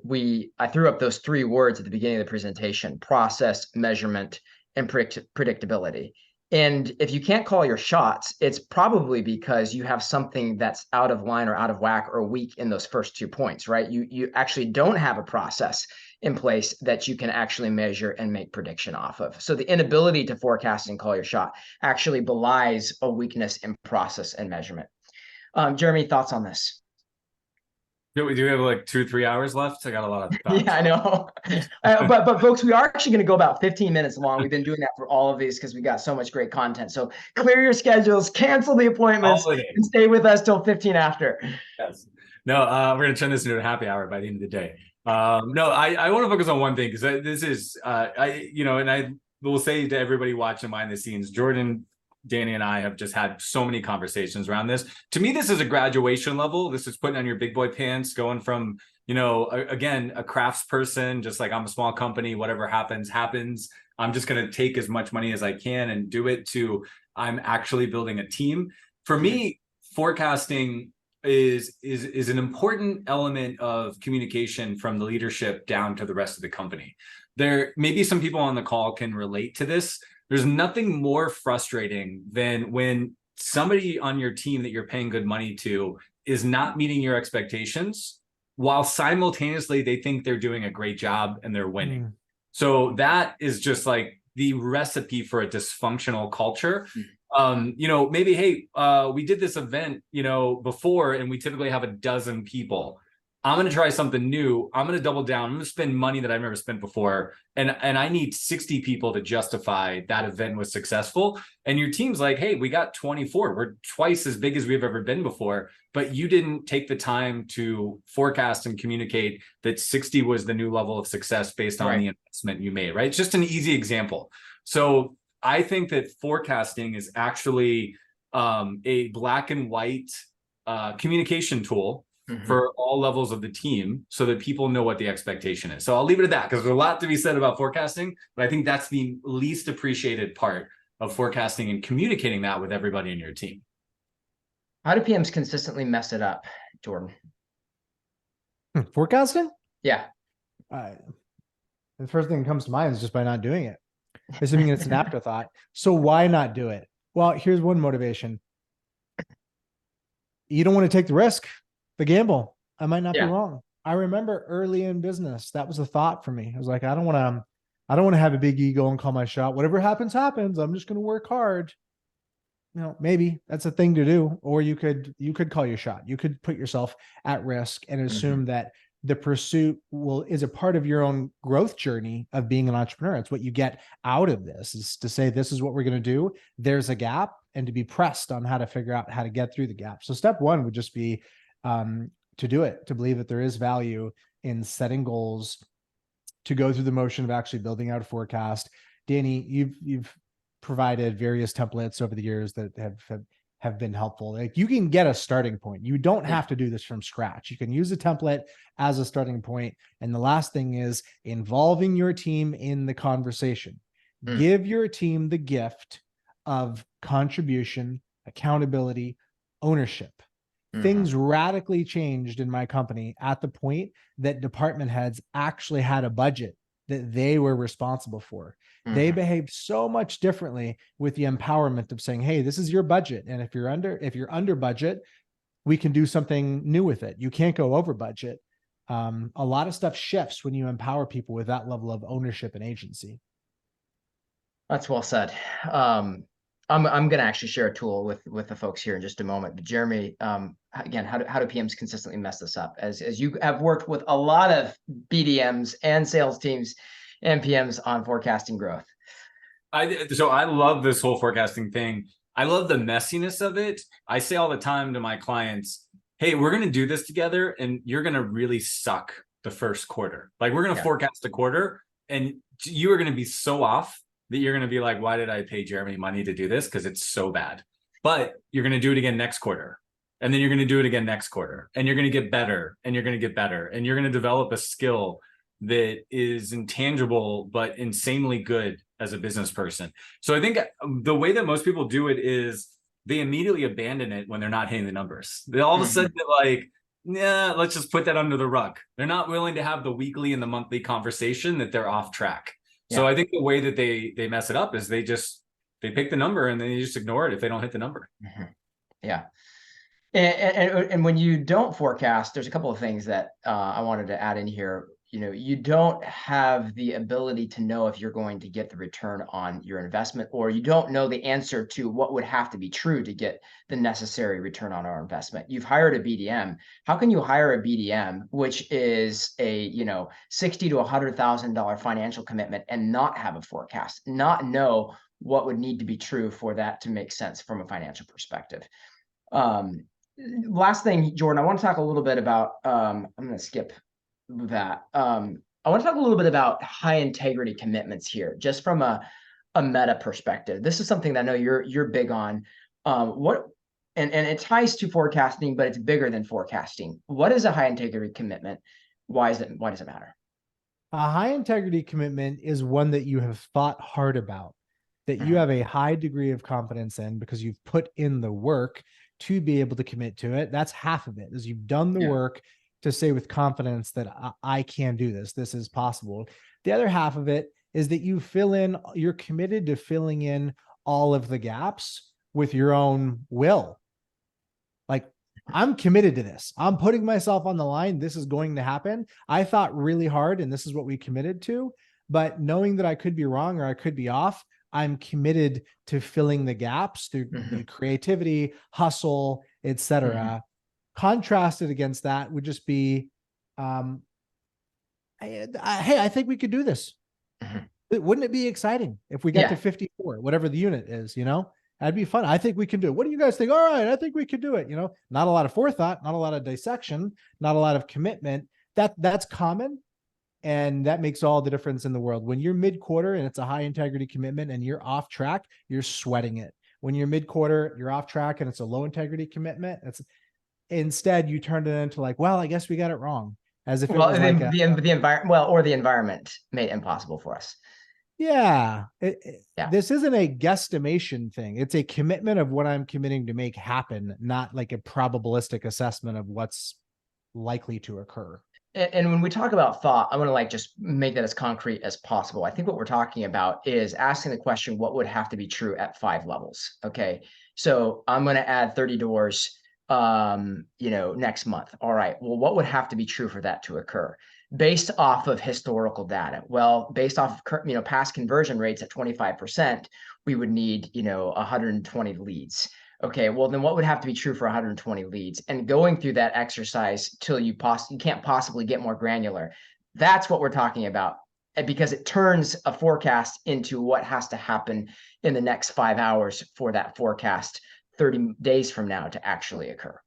I threw up those 3 words at the beginning of the presentation: process, measurement, and predictability. And if you can't call your shots, it's probably because you have something that's out of line or out of whack or weak in those first 2 points, right? You actually don't have a process in place that you can actually measure and make prediction off of. So the inability to forecast and call your shot actually belies a weakness in process and measurement. Jeremy, thoughts on this? Do we have like 2-3 hours left? I got a lot of thoughts. Yeah, I know. But folks, we are actually going to go about 15 minutes long. We've been doing that for all of these because we got so much great content. So clear your schedules, cancel the appointments, and stay with us till 15 after. Yes. No, we're going to turn this into a happy hour by the end of the day. No, I want to focus on one thing, because this is, and I will say to everybody watching behind the scenes, Jordan, Danny, and I have just had so many conversations around this. To me, this is a graduation level. This is putting on your big boy pants, going from, again, a crafts person, just like I'm a small company, whatever happens, happens. I'm just going to take as much money as I can and do it, to I'm actually building a team. For me, forecasting is an important element of communication from the leadership down to the rest of the company. There may be some people on the call can relate to this. There's nothing more frustrating than when somebody on your team that you're paying good money to is not meeting your expectations, while simultaneously they think they're doing a great job and they're winning. So that is just like the recipe for a dysfunctional culture. Maybe, hey, we did this event, before, and we typically have a dozen people. I'm going to try something new. I'm going to double down. I'm going to spend money that I've never spent before. And I need 60 people to justify that event was successful. And your team's like, hey, we got 24. We're twice as big as we've ever been before. But you didn't take the time to forecast and communicate that 60 was the new level of success based on the investment you made, right? It's just an easy example. So I think that forecasting is actually a black and white communication tool for all levels of the team, so that people know what the expectation is. So I'll leave it at that, because there's a lot to be said about forecasting, but I think that's the least appreciated part of forecasting and communicating that with everybody in your team. How do PMs consistently mess it up, Jordan? Forecasting? Yeah. The first thing that comes to mind is just by not doing it. Assuming it's an afterthought. So why not do it? Well, here's one motivation. You don't want to take the risk, the gamble. I might not be wrong. I remember early in business, that was a thought for me. I was like, I don't want to have a big ego and call my shot. Whatever happens, happens. I'm just going to work hard. Maybe that's a thing to do. Or you could call your shot. You could put yourself at risk and assume that the pursuit is a part of your own growth journey of being an entrepreneur. It's what you get out of this, is to say, this is what we're going to do. There's a gap, and to be pressed on how to figure out how to get through the gap. So step one would just be to do it, to believe that there is value in setting goals, to go through the motion of actually building out a forecast. Danny, you've provided various templates over the years that have been helpful. Like, you can get a starting point. You don't have to do this from scratch. You can use a template as a starting point. And the last thing is involving your team in the conversation. Give your team the gift of contribution, accountability, ownership. Things radically changed in my company at the point that department heads actually had a budget that they were responsible for. They behaved so much differently with the empowerment of saying, hey, this is your budget. And if you're under budget, we can do something new with it. You can't go over budget. A lot of stuff shifts when you empower people with that level of ownership and agency. That's well said. I'm going to actually share a tool with the folks here in just a moment. But Jeremy, again, how do PMs consistently mess this up? As you have worked with a lot of BDMs and sales teams and PMs on forecasting growth. So I love this whole forecasting thing. I love the messiness of it. I say all the time to my clients, hey, we're going to do this together, and you're going to really suck the first quarter. Like, we're going to forecast a quarter, and you are going to be so off that you're going to be like, why did I pay Jeremy money to do this? Because it's so bad. But you're going to do it again next quarter. And then you're going to do it again next quarter. And you're going to get better. And you're going to get better. And you're going to develop a skill that is intangible, but insanely good as a business person. So I think the way that most people do it is they immediately abandon it when they're not hitting the numbers. They all of a sudden like, yeah, let's just put that under the rug. They're not willing to have the weekly and the monthly conversation that they're off track. So I think the way that they mess it up is they pick the number and then you just ignore it if they don't hit the number. Yeah. And when you don't forecast, there's a couple of things that I wanted to add in here. You don't have the ability to know if you're going to get the return on your investment, or you don't know the answer to what would have to be true to get the necessary return on our investment. You've hired a BDM. How can you hire a BDM, which is a $60,000 to $100,000 financial commitment, and not have a forecast, not know what would need to be true for that to make sense from a financial perspective? Last thing, Jordan, I want to talk a little bit about, I'm going to skip that. I want to talk a little bit about high integrity commitments here, just from a meta perspective. This is something that I know you're big on. And it ties to forecasting, but it's bigger than forecasting. What is a high integrity commitment? Why does it matter? A high integrity commitment is one that you have thought hard about, that you have a high degree of confidence in because you've put in the work to be able to commit to it. That's half of it, is you've done the work to say with confidence that I can do this. This is possible. The other half of it is that you're committed to filling in all of the gaps with your own will. Like, I'm committed to this. I'm putting myself on the line. This is going to happen. I thought really hard, and this is what we committed to. But knowing that I could be wrong or I could be off, I'm committed to filling the gaps through creativity, hustle, etc. Contrasted against that would just be, hey, I think we could do this. Wouldn't it be exciting if we got to 54, whatever the unit is, that'd be fun. I think we can do it. What do you guys think? All right, I think we could do it. Not a lot of forethought, not a lot of dissection, not a lot of commitment. That's common. And that makes all the difference in the world. When you're mid-quarter and it's a high integrity commitment and you're off track, you're sweating it. When you're mid-quarter, you're off track and it's a low integrity commitment, instead you turned it into like, well, I guess we got it wrong. As if it was like the environment made it impossible for us. This isn't a guesstimation thing. It's a commitment of what I'm committing to make happen, not like a probabilistic assessment of what's likely to occur. And when we talk about thought, I want to just make that as concrete as possible. I think what we're talking about is asking the question, what would have to be true at 5 levels? Okay. So I'm going to add 30 doors, next month. All right. Well, what would have to be true for that to occur based off of historical data? Well, based off of, past conversion rates at 25%, we would need, 120 leads. Okay, well, then what would have to be true for 120 leads? And going through that exercise till you can't possibly get more granular. That's what we're talking about, because it turns a forecast into what has to happen in the next 5 hours for that forecast 30 days from now to actually occur.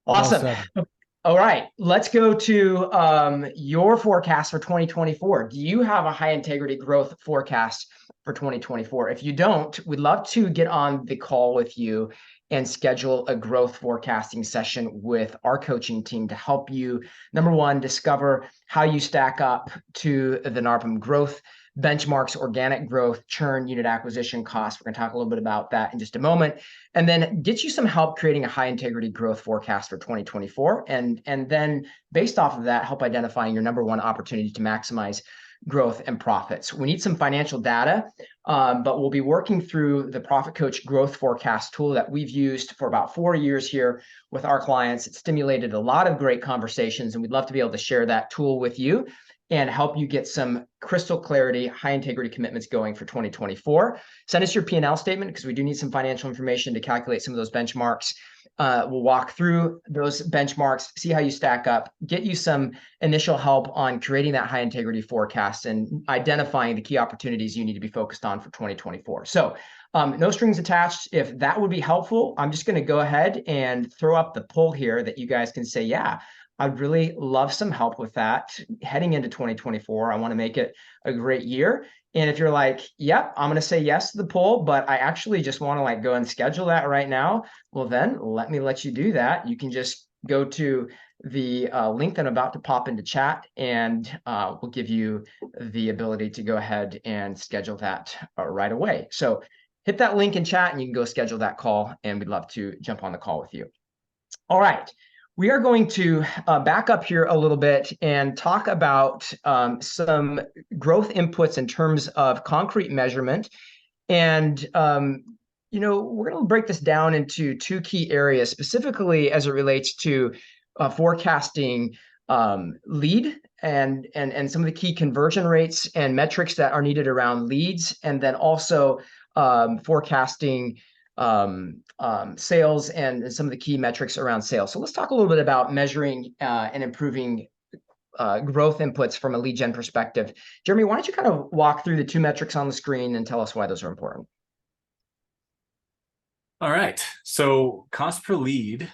Awesome. Well, all right, let's go to your forecast for 2024. Do you have a high integrity growth forecast for 2024? If you don't, we'd love to get on the call with you and schedule a growth forecasting session with our coaching team to help you, number one, discover how you stack up to the NARPM growth benchmarks, organic growth, churn, unit acquisition costs. We're going to talk a little bit about that in just a moment, and then get you some help creating a high integrity growth forecast for 2024. And then based off of that, help identifying your number one opportunity to maximize growth and profits. We need some financial data, but we'll be working through the Profit Coach growth forecast tool that we've used for about 4 years here with our clients. It stimulated a lot of great conversations, and we'd love to be able to share that tool with you and help you get some crystal clarity, high integrity commitments going for 2024. Send us your P&L statement because we do need some financial information to calculate some of those benchmarks. We'll walk through those benchmarks, see how you stack up, get you some initial help on creating that high integrity forecast and identifying the key opportunities you need to be focused on for 2024. So no strings attached. If that would be helpful, I'm just going to go ahead and throw up the poll here that you guys can say, yeah, I'd really love some help with that heading into 2024. I want to make it a great year. And if you're like, yep, I'm going to say yes to the poll, but I actually just want to go and schedule that right now, well, then let me let you do that. You can just go to the link that I'm about to pop into chat, and we'll give you the ability to go ahead and schedule that right away. So hit that link in chat and you can go schedule that call, and we'd love to jump on the call with you. All right. We are going to back up here a little bit and talk about some growth inputs in terms of concrete measurement. And we're going to break this down into two key areas, specifically as it relates to forecasting lead and some of the key conversion rates and metrics that are needed around leads, and then also forecasting sales and some of the key metrics around sales. So let's talk a little bit about measuring and improving growth inputs from a lead gen perspective. Jeremy, why don't you kind of walk through the two metrics on the screen and tell us why those are important? All right. So cost per lead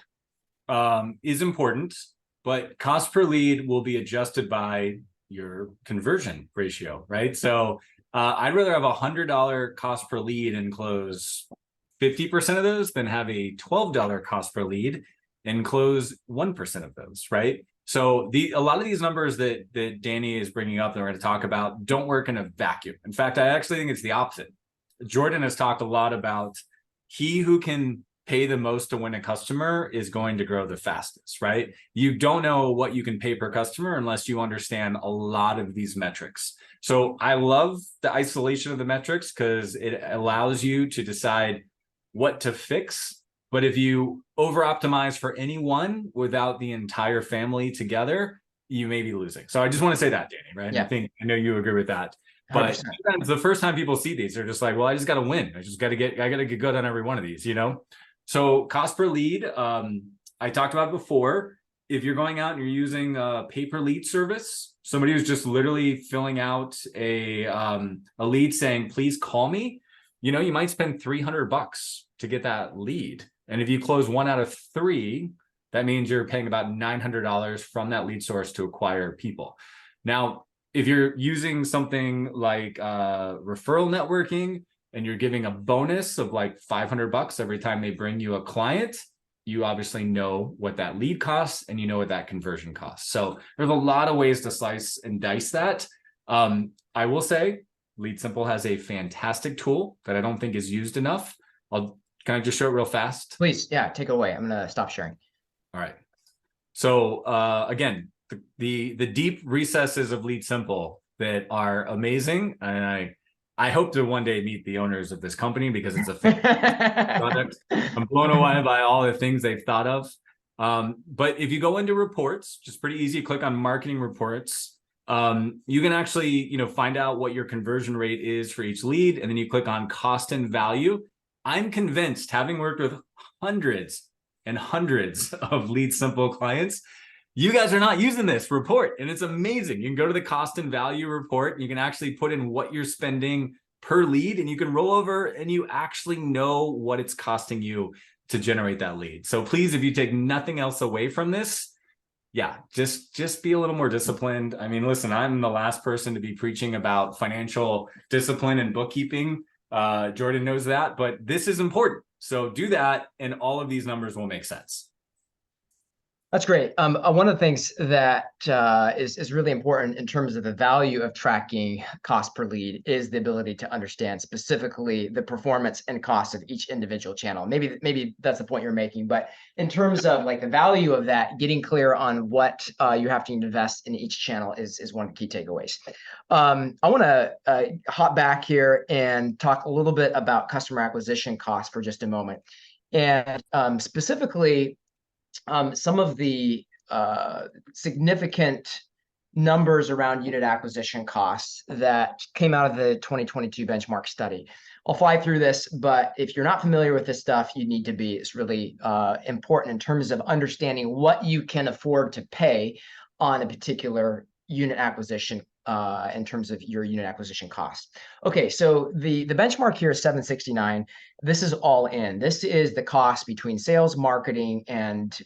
is important, but cost per lead will be adjusted by your conversion ratio, right? So I'd rather have $100 cost per lead and close 50% of those than have a $12 cost per lead and close 1% of those, right? So a lot of these numbers that Danny is bringing up that we're going to talk about don't work in a vacuum. In fact, I actually think it's the opposite. Jordan has talked a lot about he who can pay the most to win a customer is going to grow the fastest, right? You don't know what you can pay per customer unless you understand a lot of these metrics. So I love the isolation of the metrics because it allows you to decide what to fix. But if you over optimize for any one without the entire family together, you may be losing. So I just want to say that, Danny, right? Yeah. I know you agree with that. But 100%. sometimes the first time people see these, they're just like, well, I just got to win. I got to get good on every one of these, you know? So cost per lead, I talked about before. If you're going out and you're using a pay-per-lead service, somebody who's just literally filling out a lead saying, please call me, you might spend $300 to get that lead. And if you close 1 out of 3, that means you're paying about $900 from that lead source to acquire people. Now, if you're using something like referral networking and you're giving a bonus of like $500 every time they bring you a client, you obviously know what that lead costs and you know what that conversion costs. So there's a lot of ways to slice and dice that. I will say Lead Simple has a fantastic tool that I don't think is used enough. Can I just show it real fast? Please, yeah, take it away. I'm going to stop sharing. All right. So again, the deep recesses of Lead Simple that are amazing, and I hope to one day meet the owners of this company because it's a fantastic product. I'm blown away by all the things they've thought of. But if you go into reports, just pretty easy, click on marketing reports. You can actually, find out what your conversion rate is for each lead, and then you click on cost and value. I'm convinced, having worked with hundreds and hundreds of Lead Simple clients, you guys are not using this report, and it's amazing. You can go to the cost and value report, and you can actually put in what you're spending per lead, and you can roll over and you actually know what it's costing you to generate that lead. So please, if you take nothing else away from this, yeah, just be a little more disciplined. I mean, listen, I'm the last person to be preaching about financial discipline and bookkeeping. Jordan knows that, but this is important. So do that, and all of these numbers will make sense. That's great. One of the things that is really important in terms of the value of tracking cost per lead is the ability to understand specifically the performance and cost of each individual channel. Maybe that's the point you're making, but in terms of like the value of that, getting clear on what you have to invest in each channel is one of the key takeaways. I want to hop back here and talk a little bit about customer acquisition costs for just a moment, and specifically some of the significant numbers around unit acquisition costs that came out of the 2022 benchmark study. I'll fly through this, but if you're not familiar with this stuff, you need to be. It's really important in terms of understanding what you can afford to pay on a particular unit acquisition in terms of your unit acquisition cost. Okay, so the benchmark here is 769. This is all in. This is the cost between sales, marketing, and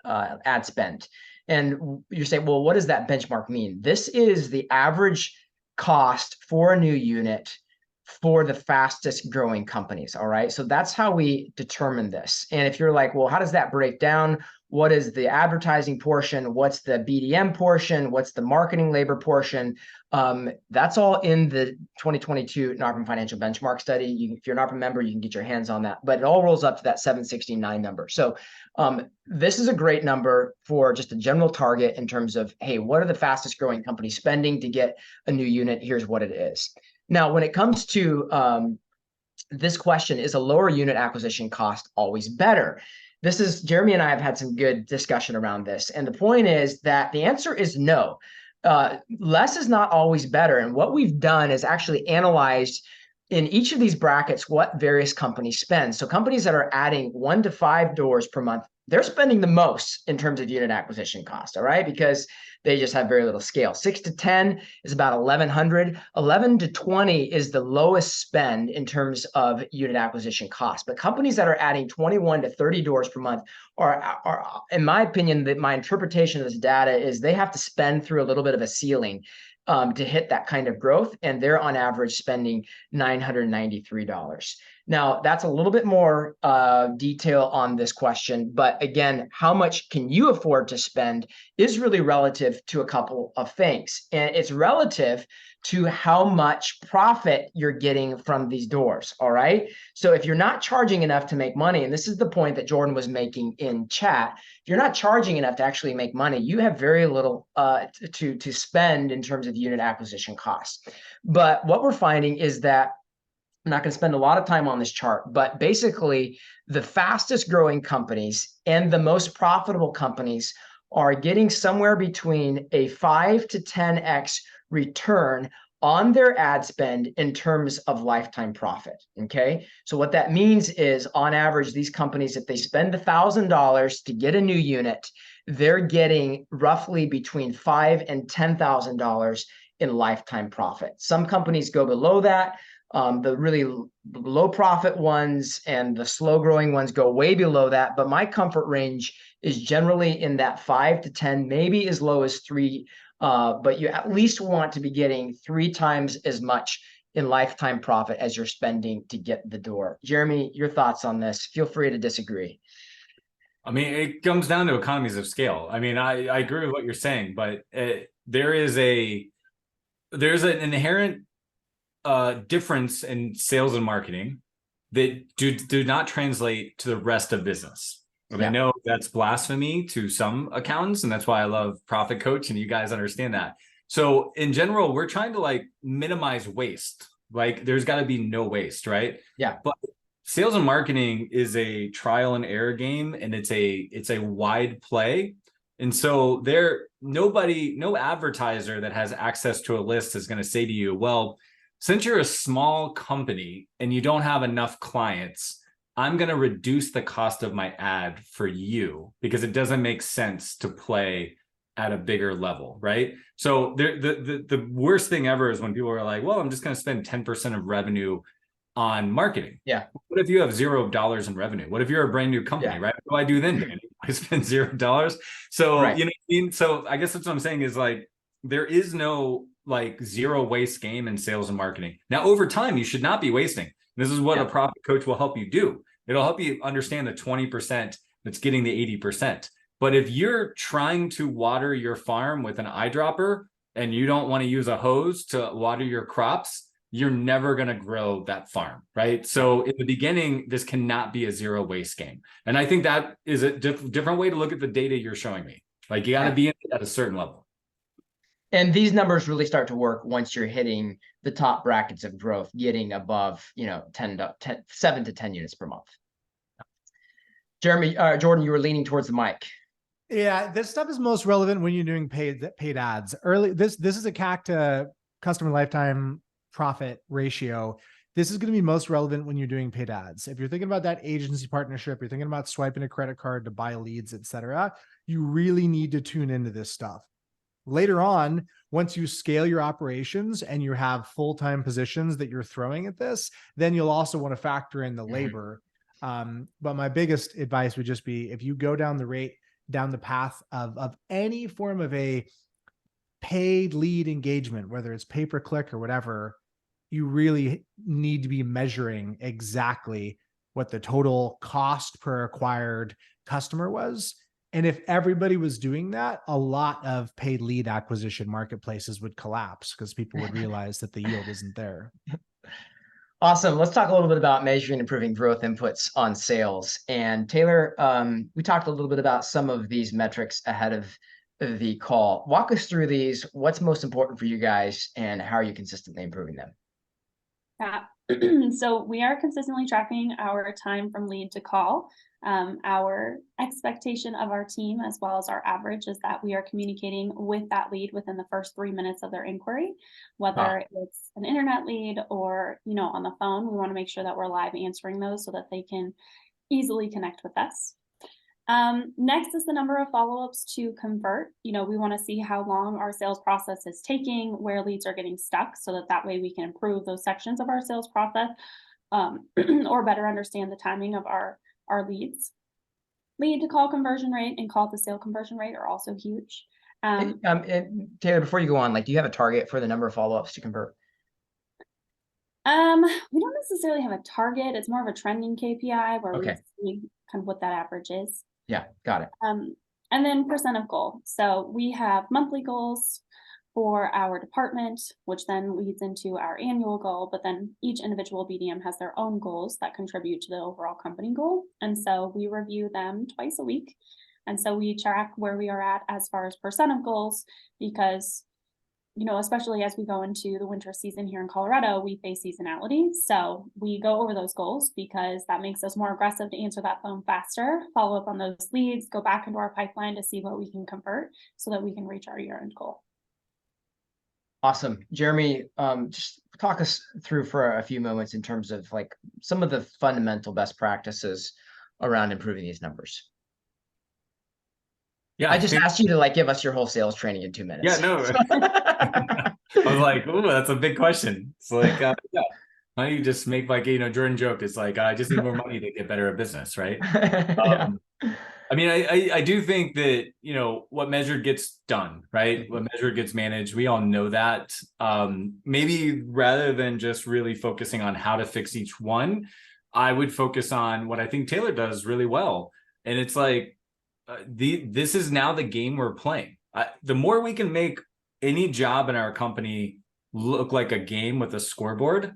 ad spend. And you say, well, what does that benchmark mean? This is the average cost for a new unit for the fastest growing companies. All right. So that's how we determine this. And if you're like, well, how does that break down? what is the advertising portion, what's the BDM portion, what's the marketing labor portion. That's all in the 2022 NARPM Financial Benchmark Study. If you're a NARPM member, you can get your hands on that, but it all rolls up to that 769 number. So this is a great number for just a general target in terms of, hey, what are the fastest growing companies spending to get a new unit? Here's what it is. Now, when it comes to this question, is a lower unit acquisition cost always better? This is, Jeremy and I have had some good discussion around this. And the point is that the answer is no. Less is not always better. And what we've done is actually analyzed in each of these brackets what various companies spend. So companies that are adding 1 to 5 doors per month, they're spending the most in terms of unit acquisition cost, all right? Because they just have very little scale. 6 to 10 is about 1,100. 11 to 20 is the lowest spend in terms of unit acquisition cost. But companies that are adding 21 to 30 doors per month are in my opinion, that my interpretation of this data is they have to spend through a little bit of a ceiling to hit that kind of growth. And they're on average spending $993. Now, that's a little bit more detail on this question. But again, how much can you afford to spend is really relative to a couple of things. And it's relative to how much profit you're getting from these doors, all right? So if you're not charging enough to make money, and this is the point that Jordan was making in chat, if you're not charging enough to actually make money, you have very little to spend in terms of unit acquisition costs. But what we're finding is that I'm not going to spend a lot of time on this chart, but basically the fastest growing companies and the most profitable companies are getting somewhere between a 5 to 10x return on their ad spend in terms of lifetime profit. Okay. So what that means is on average, these companies, if they spend $1,000 to get a new unit, they're getting roughly between $5,000 and $10,000 in lifetime profit. Some companies go below that. The really low profit ones and the slow growing ones go way below that. But my comfort range is generally in that 5 to 10, maybe as low as 3. But you at least want to be getting 3 times as much in lifetime profit as you're spending to get the door. Jeremy, your thoughts on this? Feel free to disagree. I mean, it comes down to economies of scale. I mean, I agree with what you're saying, but there's an inherent difference in sales and marketing that do not translate to the rest of business. And I know that's blasphemy to some accountants, and that's why I love Profit Coach, and you guys understand that. So in general, we're trying to like minimize waste. Like there's got to be no waste, right? Yeah. But sales and marketing is a trial and error game, and it's a wide play. And so no advertiser that has access to a list is going to say to you, well, since you're a small company and you don't have enough clients, I'm going to reduce the cost of my ad for you because it doesn't make sense to play at a bigger level, right? So the worst thing ever is when people are like, well, I'm just going to spend 10% of revenue on marketing. Yeah. What if you have $0 in revenue? What if you're a brand new company, right? What do I do then, Danny? I spend $0. So, you know what I mean? So I guess that's what I'm saying is like, there is no like zero waste game in sales and marketing. Now, over time, you should not be wasting. This is what a profit coach will help you do. It'll help you understand the 20% that's getting the 80%. But if you're trying to water your farm with an eyedropper and you don't want to use a hose to water your crops, you're never going to grow that farm, right? So in the beginning, this cannot be a zero waste game. And I think that is a different way to look at the data you're showing me. Like you got to be at a certain level. And these numbers really start to work once you're hitting the top brackets of growth, getting above, 7 to 10 units per month. Jeremy, Jordan, you were leaning towards the mic. Yeah, this stuff is most relevant when you're doing paid ads. This is a CAC to customer lifetime profit ratio. This is going to be most relevant when you're doing paid ads. If you're thinking about that agency partnership, you're thinking about swiping a credit card to buy leads, etc., you really need to tune into this stuff. Later on, once you scale your operations and you have full-time positions that you're throwing at this, then you'll also want to factor in the labor. But my biggest advice would just be if you go down the path of any form of a paid lead engagement, whether it's pay-per-click or whatever, you really need to be measuring exactly what the total cost per acquired customer was And if everybody was doing that, a lot of paid lead acquisition marketplaces would collapse because people would realize that the yield isn't there. Awesome. Let's talk a little bit about measuring and improving growth inputs on sales. And Taylor, we talked a little bit about some of these metrics ahead of the call. Walk us through these. What's most important for you guys, and how are you consistently improving them? Yeah. So we are consistently tracking our time from lead to call. Our expectation of our team, as well as our average, is that we are communicating with that lead within the first 3 minutes of their inquiry, whether it's an internet lead or, on the phone. We want to make sure that we're live answering those so that they can easily connect with us. Next is the number of follow-ups to convert. We want to see how long our sales process is taking, where leads are getting stuck, so that way we can improve those sections of our sales process, or better understand the timing of our leads. Lead to call conversion rate and call to sale conversion rate are also huge. And Taylor, before you go on, do you have a target for the number of follow-ups to convert? We don't necessarily have a target. It's more of a trending KPI where we see kind of what that average is. Yeah, got it. And then percent of goal. So we have monthly goals for our department, which then leads into our annual goal, but then each individual BDM has their own goals that contribute to the overall company goal. And so we review them twice a week. And so we track where we are at as far as percent of goals, because especially as we go into the winter season here in Colorado, we face seasonality. So we go over those goals because that makes us more aggressive to answer that phone faster, follow up on those leads, go back into our pipeline to see what we can convert so that we can reach our year-end goal. Awesome. Jeremy, just talk us through for a few moments in terms of some of the fundamental best practices around improving these numbers. Yeah, I just asked you to give us your whole sales training in 2 minutes. Yeah, no. I was like, oh, that's a big question. It's yeah. Why don't you just make Jordan joke? It's I just need more money to get better at business, right? Yeah. I mean, I do think that, what measured gets done, right? What measured gets managed. We all know that. Maybe rather than just really focusing on how to fix each one, I would focus on what I think Taylor does really well. And it's this is now the game we're playing. The more we can make any job in our company look like a game with a scoreboard,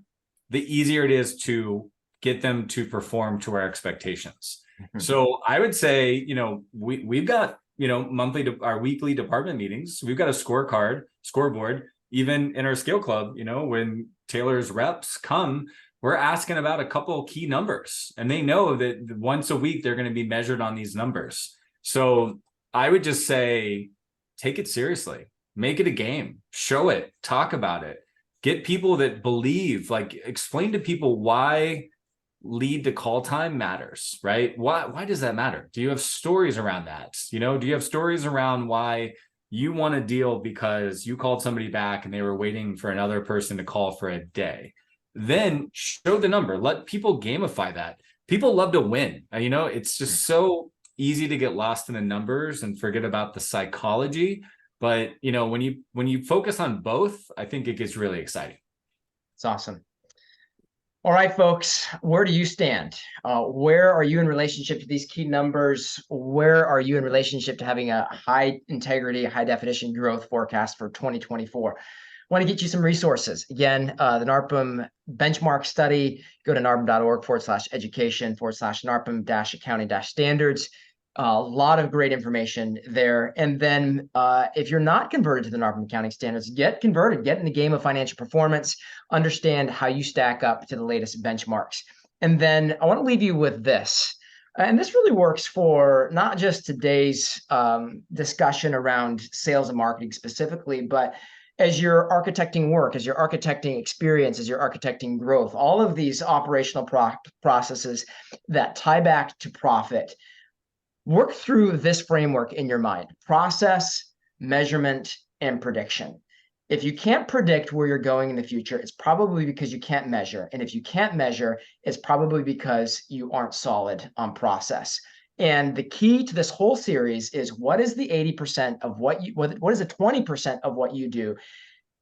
the easier it is to get them to perform to our expectations. Mm-hmm. So I would say, we've got, our weekly department meetings. We've got a scoreboard, even in our scale club, when Taylor's reps come, we're asking about a couple of key numbers, and they know that once a week, they're going to be measured on these numbers. So I would just say, take it seriously, make it a game, show it, talk about it, get people that believe, explain to people why lead to call time matters, right? Why does that matter? Do you have stories around that? Do you have stories around why you want a deal because you called somebody back and they were waiting for another person to call for a day? Then show the number, let people gamify that. People love to win. It's just so easy to get lost in the numbers and forget about the psychology. But, when you focus on both, I think it gets really exciting. It's awesome. All right, folks, where do you stand? Where are you in relationship to these key numbers? Where are you in relationship to having a high integrity, high definition growth forecast for 2024? I want to get you some resources. Again, the NARPM benchmark study, go to narpm.org/education/NARPM-accounting-standards. A lot of great information there. And then if you're not converted to the NARPM accounting standards, get converted, get in the game of financial performance, understand how you stack up to the latest benchmarks. And then I want to leave you with this. And this really works for not just today's discussion around sales and marketing specifically, but as you're architecting work, as you're architecting experience, as you're architecting growth, all of these operational processes that tie back to profit. Work through this framework in your mind: process, measurement, and prediction. If you can't predict where you're going in the future, it's probably because you can't measure. And if you can't measure, it's probably because you aren't solid on process. And the key to this whole series is, what is the 80% of what is the 20% of what you do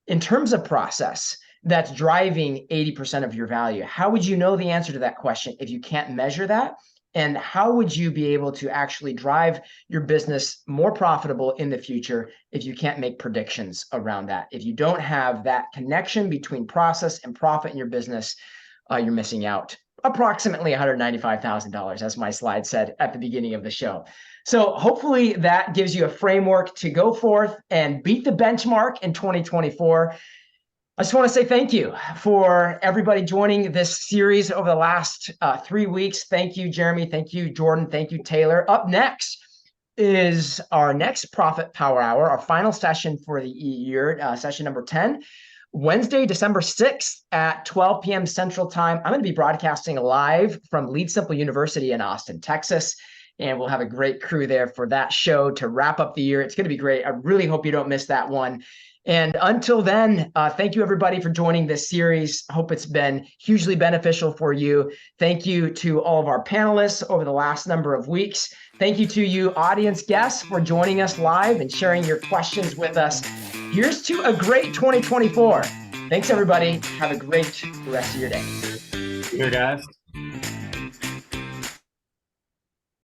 in terms of process that's driving 80% of your value? How would you know the answer to that question if you can't measure that? And how would you be able to actually drive your business more profitable in the future if you can't make predictions around that? If you don't have that connection between process and profit in your business, you're missing out. Approximately $195,000, as my slide said at the beginning of the show. So hopefully that gives you a framework to go forth and beat the benchmark in 2024. I just want to say thank you for everybody joining this series over the last 3 weeks. Thank you, Jeremy. Thank you, Jordan. Thank you, Taylor. Up next is our next Profit Power Hour, our final session for the year, session number 10. Wednesday, December 6th at 12 p.m. Central Time. I'm going to be broadcasting live from Lead Simple University in Austin, Texas. And we'll have a great crew there for that show to wrap up the year. It's going to be great. I really hope you don't miss that one. And until then, thank you everybody for joining this series. Hope it's been hugely beneficial for you. Thank you to all of our panelists over the last number of weeks. Thank you to you audience guests for joining us live and sharing your questions with us. Here's to a great 2024. Thanks everybody. Have a great rest of your day. Here, guys.